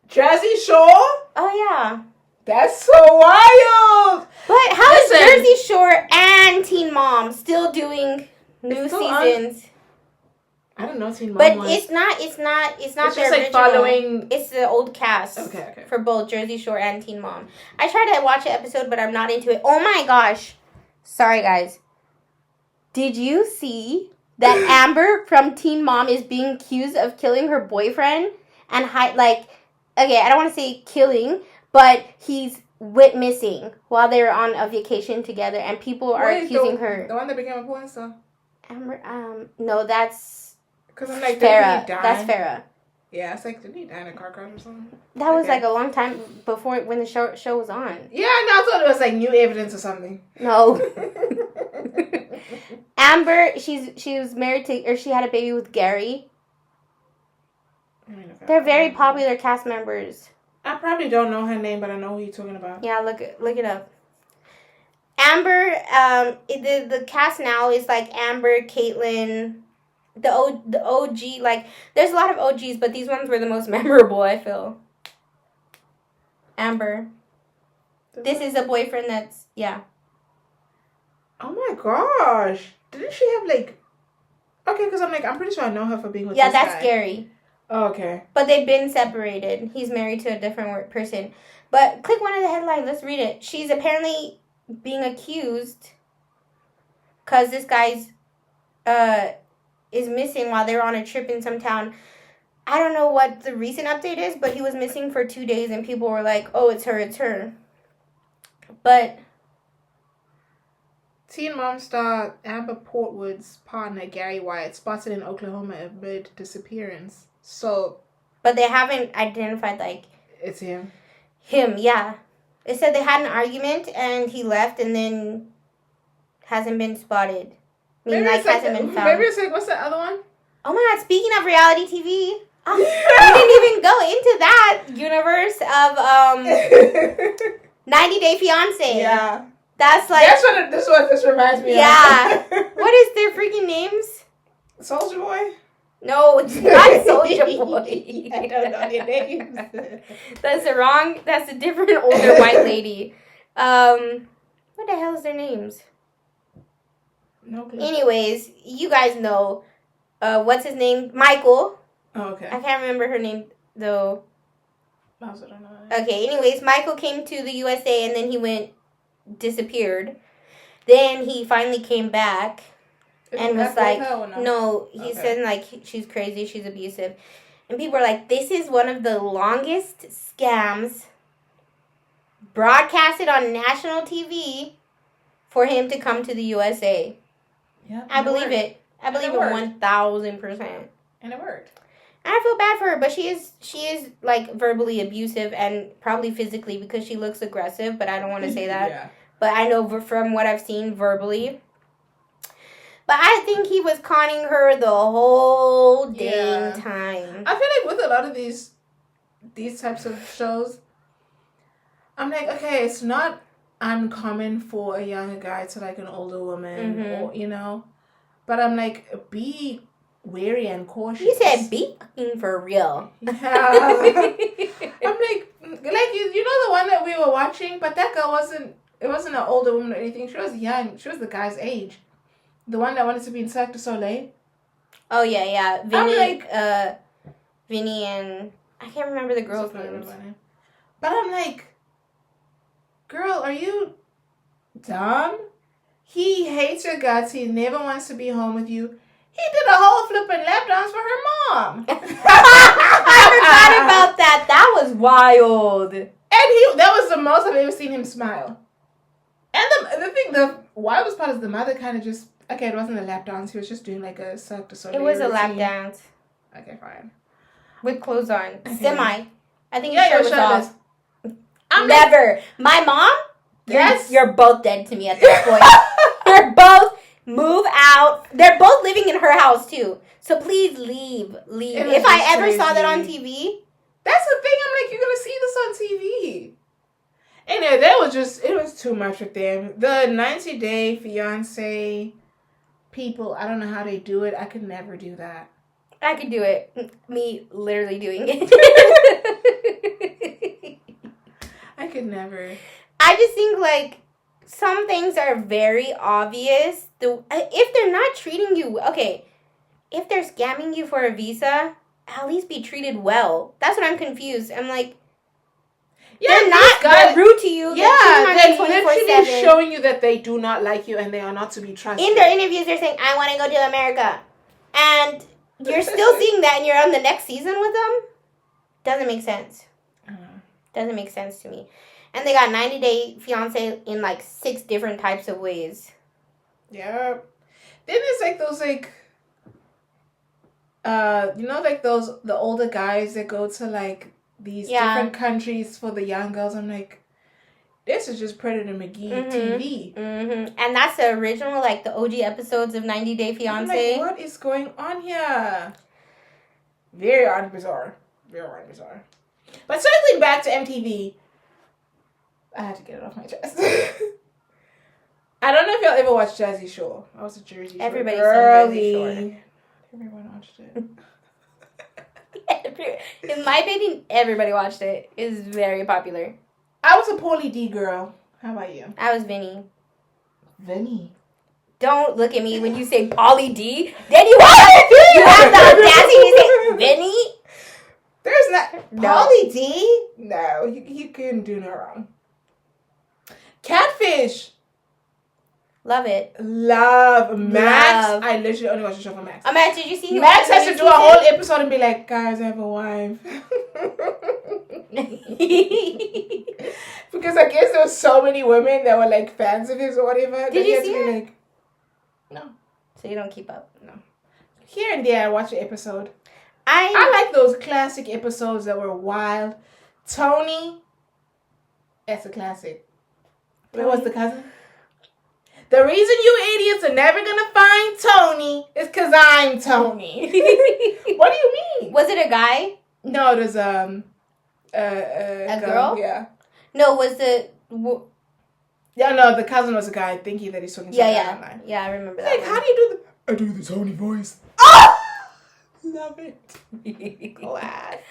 Jersey Shore? Oh yeah. That's so wild. But how is Jersey Shore and Teen Mom still doing new seasons? I don't know Teen Mom. But it's not It's their just like original. following. It's the old cast. Okay. For both Jersey Shore and Teen Mom. I tried to watch an episode, but I'm not into it. Oh my gosh. Sorry guys. Did you see that Amber from Teen Mom is being accused of killing her boyfriend and okay, I don't want to say killing, but he's went missing while they were on a vacation together, and people are accusing her. The one that became a porn star? Amber, no, that's because I'm like Farrah. That's Farrah. Yeah, it's like, didn't he die in a car crash or something? That was like a long time before when the show was on. Yeah, no, I thought it was like new evidence or something. No. Amber, she was married to, or she had a baby with Gary. They're very popular cast members. I probably don't know her name, but I know who you're talking about. Yeah, look it up. Amber, the cast now is like Amber, Caitlyn, the OG. Like, there's a lot of OGs, but these ones were the most memorable, I feel. Amber. This is a boyfriend that's, yeah. Oh my gosh. Didn't she have like... Okay, because I'm pretty sure I know her for being with this guy. Yeah, that's Gary. Oh, okay. But they've been separated. He's married to a different person. But click one of the headlines. Let's read it. She's apparently being accused because this guy's is missing while they were on a trip in some town. I don't know what the recent update is, but he was missing for 2 days and people were like, oh, it's her. But... Teen Mom star Amber Portwood's partner Gary Wyatt spotted in Oklahoma amid disappearance. So, but they haven't identified like it's him. Him, yeah. It said they had an argument and he left and then hasn't been spotted. Maybe hasn't been found. Maybe it's like, what's the other one? Oh my god! Speaking of reality TV, we didn't even go into that universe of 90 Day Fiance. Yeah. That's like... That's what this reminds me of. Yeah. What is their freaking names? Soldier Boy? No, it's not Soldier Boy. I don't know their names. That's a different older white lady. What the hell is their names? No clue. Anyways, you guys know, what's his name? Michael. Oh, okay. I can't remember her name, though. I also don't know. Okay, anyways, Michael came to the USA and then he disappeared. Then he finally came back and was like, no, he said like she's crazy, she's abusive. And people are like, this is one of the longest scams broadcasted on national TV for him to come to the USA. Yeah, I believe it. I believe it 1,000%. And it worked. And I feel bad for her, but she is like verbally abusive and probably physically because she looks aggressive, but I don't want to say that. Yeah. But I know from what I've seen verbally. But I think he was conning her the whole dang time. I feel like with a lot of these types of shows, I'm like, okay, it's not uncommon for a younger guy to like an older woman, or but I'm like, be wary and cautious. You said be fucking for real. Yeah. I'm like you know the one that we were watching, but that girl wasn't an older woman or anything. She was young. She was the guy's age. The one that wanted to be in Cirque du Soleil. Oh yeah. Vinny and I can't remember the girl's name. But I'm like, girl, are you dumb? He hates your guts. He never wants to be home with you. He did a whole flipping lap dance for her mom. I forgot about that. That was wild. And that was the most I've ever seen him smile. And the wildest part is the mother kind of just, okay, it wasn't a lap dance. He was just doing like a Cirque du Soleil. It was a lap dance. Okay, fine. With clothes on. Okay. Semi. I think your shirt was shirt off. I'm never. My mom? Yes. You're both dead to me at this point. You're both move out. They're both living in her house too. So please leave. If I ever saw that on TV. That's the thing. I'm like, you're going to see this on TV. And it was too much with them. The 90-day fiance people, I don't know how they do it. I could never do that. I could do it. Me literally doing it. I could never. I just think, like, some things are very obvious. If they're not treating you... Okay, if they're scamming you for a visa, at least be treated well. That's what I'm confused. I'm like... Yeah, they're rude to you. They're literally showing you that they do not like you and they are not to be trusted. In their interviews, they're saying, I want to go to America. And you're still seeing that and you're on the next season with them? Doesn't make sense. Doesn't make sense to me. And they got 90-day fiance in like 6 different types of ways. Yeah. Then there's like those like, like the older guys that go to like these different countries for the young girls. I'm like, this is just Predator McGee TV. Mm-hmm. And that's the original, like the OG episodes of 90 Day Fiance. I'm like, what is going on here? Very odd and bizarre. Very odd and bizarre. But circling back to MTV, I had to get it off my chest. I don't know if y'all ever watched Jersey Shore. I was a Jersey Shore Everybody's girly. on Jersey Shore. Everyone watched it. In my opinion, everybody watched it. It's very popular. I was a Pauly D girl. How about you? I was Vinny. Vinny. Don't look at me when you say Pauly D. Then you have the audacity to say Vinny. There's not Pauly D. No, you couldn't do no wrong. Catfish. Love it. Love Max. I literally only watched the show for Max. Max, did you see? Max has to do a whole episode and be like, guys, I have a wife. Because I guess there were so many women that were like fans of his or whatever. Did you see it? Like, no. So you don't keep up? No. Here and there, I watch an episode. I like those classic episodes that were wild. Tony. That's a classic. Where was the cousin? The reason you idiots are never gonna find Tony is because I'm Tony. What do you mean? Was it a guy? No, it was a girl. Yeah. No, was it? Yeah, no, the cousin was a guy thinking that he's talking to a guy online. Yeah, I remember that. Like, how do you do the? I do the Tony voice. Oh, love it. Classic.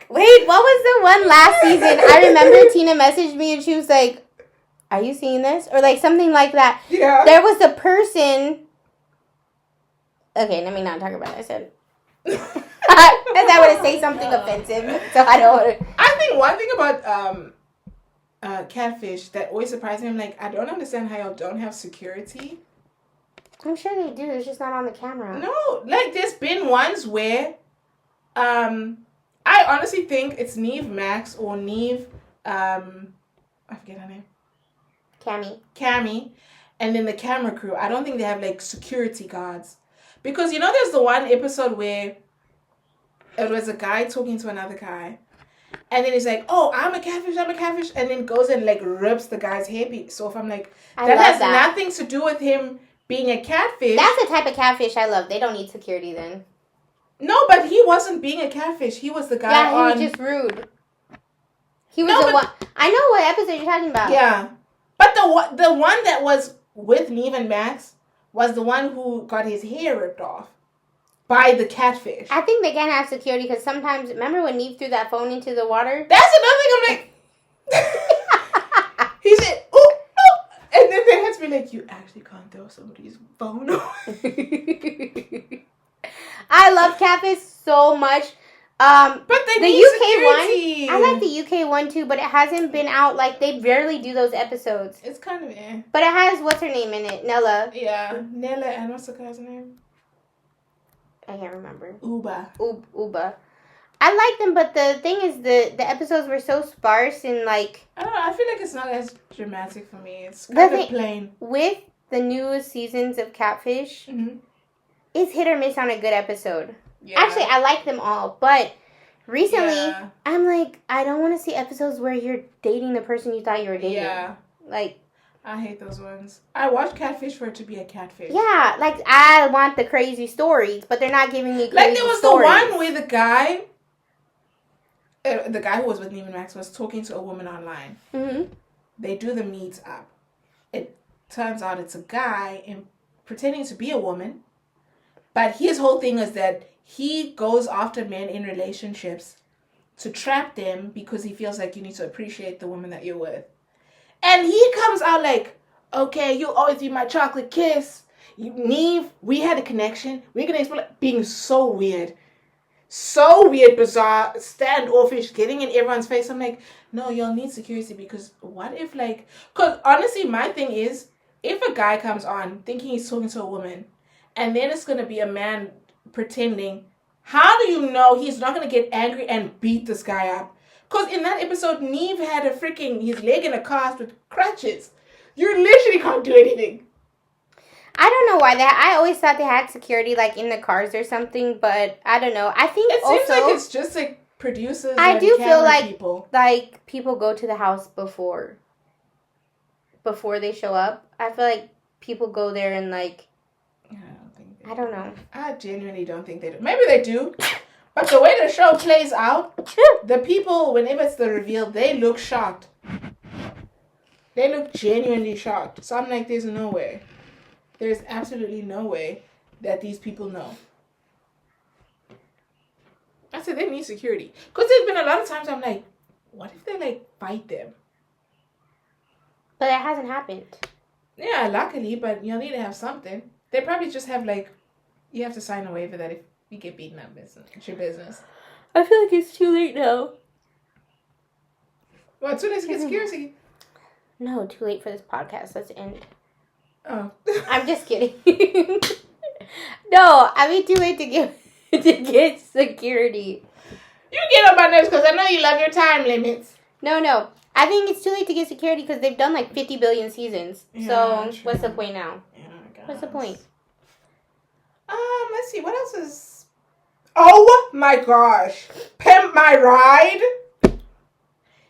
Wait, what was the one last season? I remember Tina messaged me and she was like, are you seeing this? Or like something like that. Yeah. There was a person. Okay, let me not talk about it. I said. As I want to say something offensive. So I don't want to. I think one thing about Catfish that always surprised me, I'm like, I don't understand how y'all don't have security. I'm sure they do. It's just not on the camera. No. Like, there's been ones where I honestly think it's Neve Max or Neve I forget her name. Cammy, and then the camera crew. I don't think they have like security guards, because there's the one episode where it was a guy talking to another guy, and then he's like, "Oh, I'm a catfish," and then goes and like rips the guy's hairpiece off. I'm like, that has nothing to do with him being a catfish. That's the type of catfish I love. They don't need security then. No, but he wasn't being a catfish. He was the guy. Yeah, he was just rude. He was the one. I know what episode you're talking about. Yeah. But the one that was with Neve and Max was the one who got his hair ripped off by the catfish. I think they can't have security because sometimes, remember when Neve threw that phone into the water? That's another thing I'm like, he said, oh, no. And then they had to be like, you actually can't throw somebody's phone away. I love catfish so much. But they the need UK security. one, I like the UK one too, but it hasn't been out. Like, they rarely do those episodes. It's kind of But it has, what's her name in it? Nella. Yeah, Nella, and what's the guy's name? I can't remember. Uba. Uba. I like them, but the thing is, the episodes were so sparse and like... I don't know, I feel like it's not as dramatic for me. It's kind of plain. With the newest seasons of Catfish, it's hit or miss on a good episode. Yeah. Actually, I like them all, but recently, I'm like, I don't want to see episodes where you're dating the person you thought you were dating. Yeah. Like... I hate those ones. I watch Catfish for it to be a catfish. Yeah, like, I want the crazy stories, but they're not giving me crazy stories. Like, there was stories. The one where the guy who was with Neiman Max was talking to a woman online. Mm-hmm. They do the meet up. It turns out it's a guy pretending to be a woman, but his whole thing is that he goes after men in relationships to trap them because he feels like you need to appreciate the woman that you're with. And he comes out like, okay, you'll always be my chocolate kiss. Neve, we had a connection. We're going to explore. Being so weird. So weird, bizarre, standoffish, getting in everyone's face. I'm like, no, you'll need security because what if like... Because honestly, my thing is, if a guy comes on thinking he's talking to a woman and then it's going to be a man pretending, how do you know he's not going to get angry and beat this guy up? Because in that episode, Neve had his leg in a cast with crutches. You literally can't do anything. I don't know why I always thought they had security like in the cars or something, but I don't know. I think it seems like it's just like producers. I do feel like people. Like people go to the house before they show up. I feel like people go there and like. I don't know. I genuinely don't think they do. Maybe they do. But the way the show plays out, the people, whenever it's the reveal, they look shocked. They look genuinely shocked. So I'm like, there's no way. There's absolutely no way that these people know. I said they need security. Because there's been a lot of times I'm like, what if they like fight them? But it hasn't happened. Yeah, luckily, but you'll need to have something. They probably just have like, you have to sign a waiver that if you get beaten up, it's your business. I feel like it's too late now. What, too late to get security? No, too late for this podcast. Let's end. Oh. I'm just kidding. No, I mean too late to get security. You get on my nerves because I know you love your time limits. No. I think it's too late to get security because they've done like 50 billion seasons. Yeah, so true. What's the point now? Yeah, what's the point? Let's see. What else is... Oh my gosh. Pimp My Ride.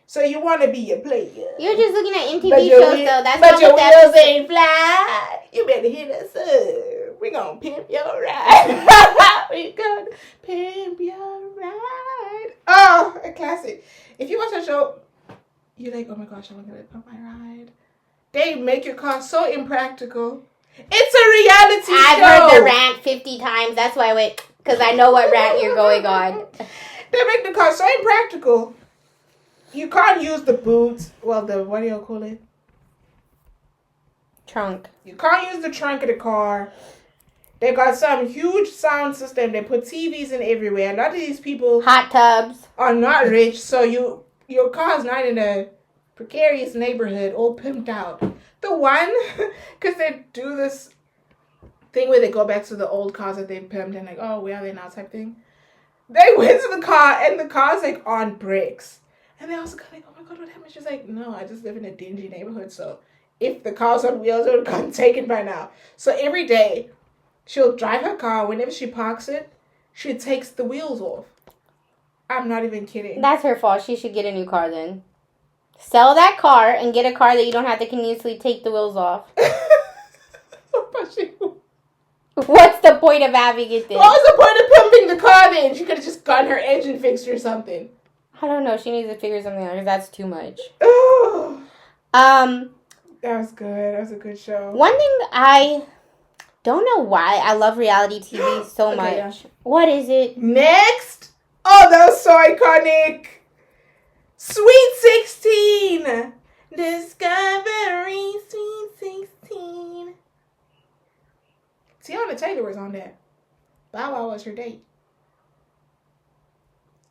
So you want to be a player. You're just looking at MTV shows though. That's not your wheels ain't fly. You better hit us up. We're going to pimp your ride. We're going to pimp your ride. Oh, a classic. If you watch that show, you're like, oh my gosh, I'm going to pimp my ride. They make your car so impractical. It's a reality show. I've heard the rant 50 times. That's why I went, because I know what rant you're going on. They make the car so impractical. You can't use the boot. Well, what do you call it? Trunk. You can't use the trunk of the car. They got some huge sound system. They put TVs in everywhere. A lot of these people... Hot tubs. ...are not rich, so your car's not in a precarious neighborhood, all pimped out. The one, because they do this thing where they go back to the old cars that they pimped and like, oh, where are they now type thing. They went to the car and the car's like on brakes. And they also got like, oh my God, what happened? She's like, no, I just live in a dingy neighborhood. So if the car's on wheels, it would have gotten taken by now. So every day she'll drive her car. Whenever she parks it, she takes the wheels off. I'm not even kidding. That's her fault. She should get a new car then. Sell that car and get a car that you don't have to continuously take the wheels off. What's the point of having it then? What was the point of pumping the car then? She could have just gotten her engine fixed or something. I don't know. She needs to figure something out because that's too much. Oh, Um, that was good. That was a good show. one thing I don't know why I love reality TV so Okay, much. yeah. What is it? Next. Oh, that was so iconic. Sweet 16. Discovery Sweet 16. Tiana Taylor was on that. Bow Wow was her date.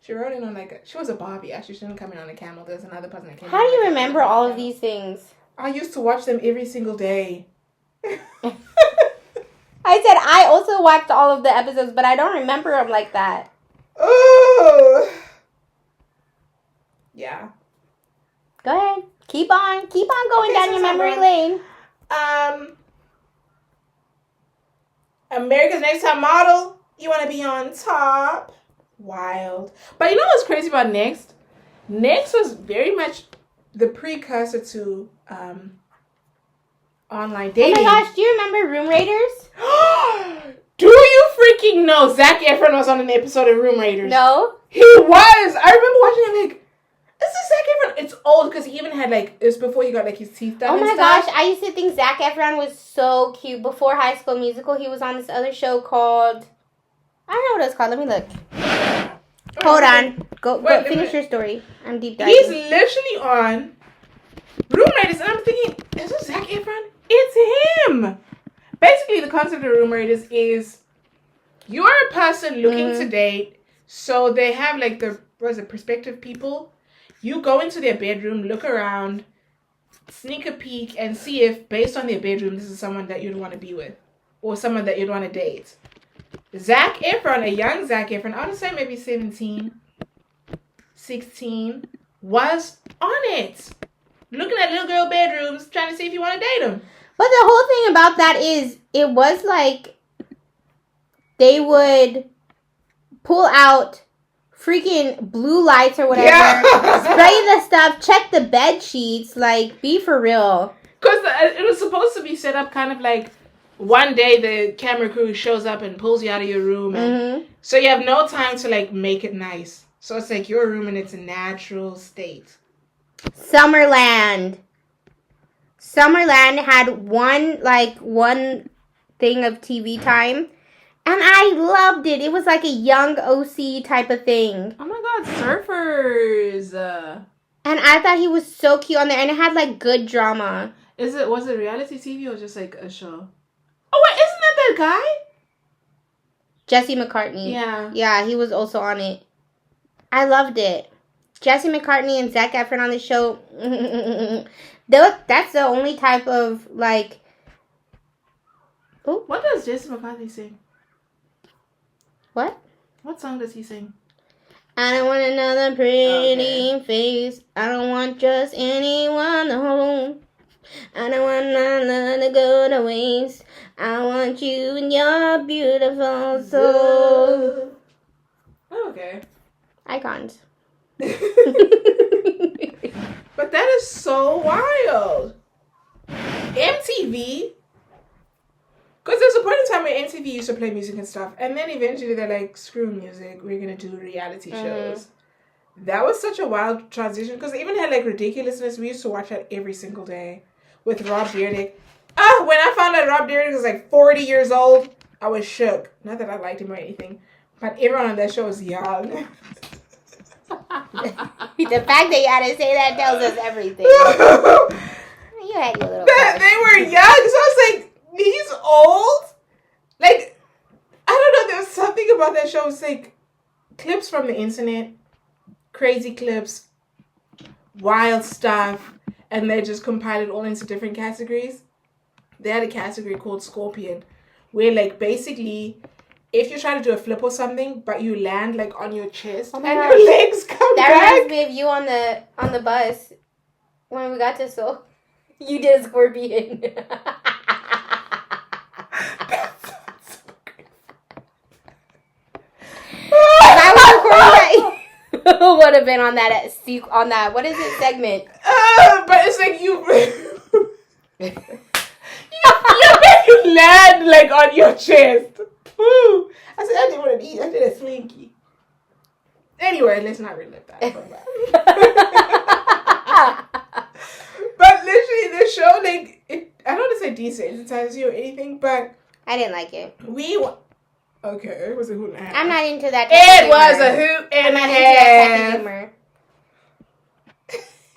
She rode in on she was a Barbie. Actually, she didn't come in on a camel. There's another person that came in. How do you remember all of these things? I used to watch them every single day. I said I also watched all of the episodes, but I don't remember them like that. Oh. Yeah. Go ahead. Keep on going down your memory lane. America's Next Top Model. You want to be on top. Wild. But you know what's crazy about Next? Next was very much the precursor to online dating. Oh my gosh, do you remember Room Raiders? Do you freaking know Zac Efron was on an episode of Room Raiders? No. He was. I remember watching it this is Zac Efron. It's old because he even had it was before he got his teeth done. Oh my gosh, I used to think Zac Efron was so cute. Before High School Musical, he was on this other show called, I don't know what it's called. Let me look. Hold on. Go finish your story. I'm deep diving. He's literally on Room Raiders, and I'm thinking, is this Zac Efron? It's him. Basically, the concept of Room Raiders is you're a person looking to date, so they have prospective people. You go into their bedroom, look around, sneak a peek, and see if, based on their bedroom, this is someone that you'd want to be with, or someone that you'd want to date. Zac Efron, a young Zac Efron, I would say maybe 17, 16, was on it. Looking at little girl bedrooms, trying to see if you want to date them. But the whole thing about that is, it was like they would pull out freaking blue lights or whatever, spray the stuff, check the bed sheets, be for real. Because it was supposed to be set up kind of like one day the camera crew shows up and pulls you out of your room. And so you have no time to make it nice. So it's like your room in its natural state. Summerland had one thing of TV time, and I loved it. It was like a young OC type of thing. Oh my god, surfers! And I thought he was so cute on there, and it had good drama. Was it reality TV or just a show? Oh wait, isn't that guy? Jesse McCartney. Yeah, he was also on it. I loved it. Jesse McCartney and Zac Efron on the show. That's the only type of Oh, what does Jesse McCartney sing? What? What song does he sing? I don't want another pretty face. I don't want just anyone to hold. I don't want none to go to waste. I want you and your beautiful soul. Okay. Icons. But that is so wild. MTV. Because there's a point in time where MTV used to play music and stuff. And then eventually they're like, screw music. We're going to do reality shows. That was such a wild transition. Because they even had Ridiculousness. We used to watch that every single day. With Rob Dyrdek. When I found out Rob Dyrdek was 40 years old, I was shook. Not that I liked him or anything. But everyone on that show was young. The fact that you had to say that tells us everything. You had your little They were young, so I was like, he's old? I don't know, there's something about that show. It's clips from the internet, crazy clips, wild stuff, and they just compiled it all into different categories. They had a category called Scorpion, where basically, if you try to do a flip or something, but you land on your chest and your legs come back. That reminds me of you on the bus when we got to Seoul. You did a scorpion. I was recording that. Would have been on that what is it segment? But it's you land on your chest. Woo. I said I didn't want to eat. I did a slinky. Anyway, let's not relive that. But literally, the show, like, I don't want to say desensitizes you or anything, but I didn't like it. Okay, it was a hoot and a half. I'm not into that. It was a hoot and a half. Into that type of humor.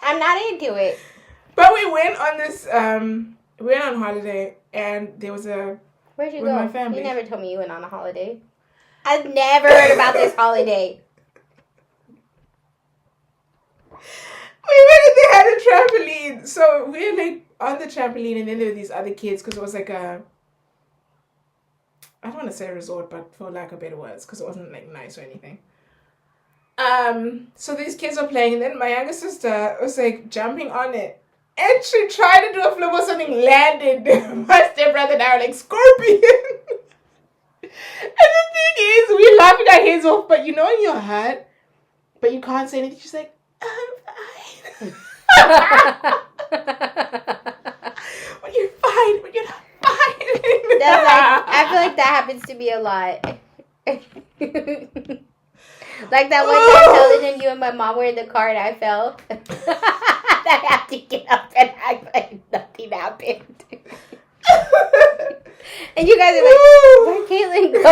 I'm not into it. But we went on this. We went on holiday, and there was a. Where'd you with go? My family. You never told me you went on a holiday. I've never heard about this holiday. We went and they had a trampoline. So we were like on the trampoline, and then there were these other kids because it was like a. I don't want to say resort, but for lack of better words, because it wasn't like nice or anything. So these kids were playing, and then my younger sister was like jumping on it, and she tried to do a flip or something, landed. My stepbrother and I were like scorpion. And the thing is, we're laughing our heads off, but you know in your heart, but you can't say anything. She's like, I'm fine. When you're fine, when you're not fine. That's like, I feel like that happens to me a lot. Like that one time television, you and my mom were in the car and I fell. I had to get up and act like nothing happened. And you guys are like, where'd Caitlin go?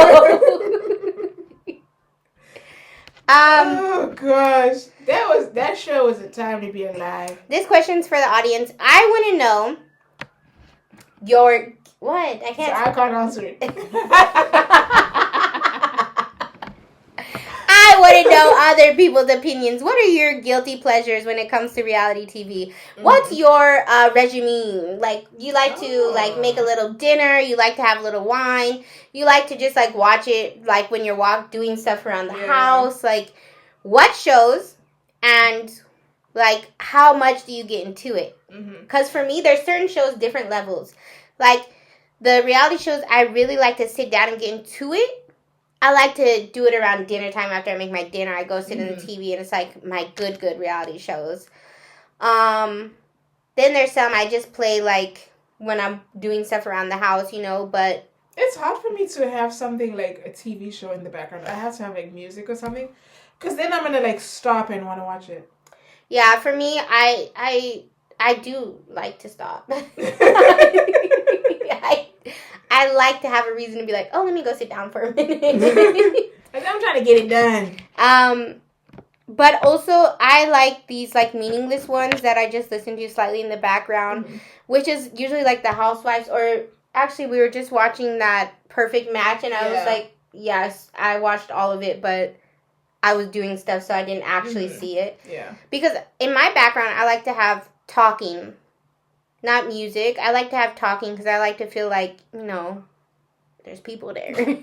Oh gosh, that show was a time to be alive. This question's for the audience. I want to know your what? I can't. So I can't answer it. I want to know other people's opinions. What are your guilty pleasures when it comes to reality TV? What's your regime? Like, you like to like make a little dinner. You like to have a little wine. You like to just like watch it like when you're doing stuff around the house. Like, what shows and like how much do you get into it? Because for me, there's certain shows, different levels. Like the reality shows, I really like to sit down and get into it. I like to do it around dinner time after I make my dinner. I go sit in the TV and it's like my good reality shows. Then there's some I just play like when I'm doing stuff around the house, you know, but it's hard for me to have something like a TV show in the background. I have to have like music or something because then I'm going to like stop and want to watch it. Yeah, for me, I do like to stop. I like to have a reason to be like, oh, let me go sit down for a minute. Like, I'm trying to get it done. But also, I like these like meaningless ones that I just listen to slightly in the background, which is usually like the Housewives. Or actually, we were just watching that Perfect Match, and I was like, yes, I watched all of it, but I was doing stuff, so I didn't actually see it. Yeah. Because in my background, I like to have talking. Not music. I like to have talking because I like to feel like, you know, there's people there. So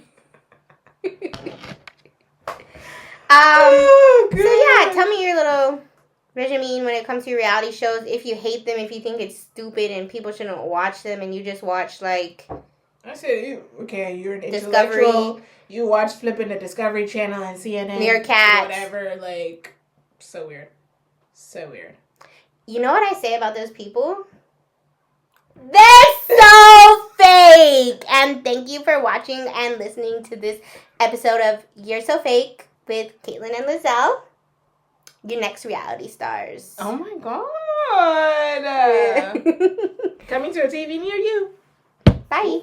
yeah, tell me your little regimen when it comes to reality shows. If you hate them, if you think it's stupid and people shouldn't watch them, and you just watch like. I said, okay, you're an intellectual. You watch flipping the Discovery Channel and CNN, Meerkat, whatever. Like, so weird, so weird. You know what I say about those people? They're so fake! And thank you for watching and listening to this episode of You're So Fake with Caitlin and Lizelle, your next reality stars. Oh my God! Coming to a TV near you. Bye.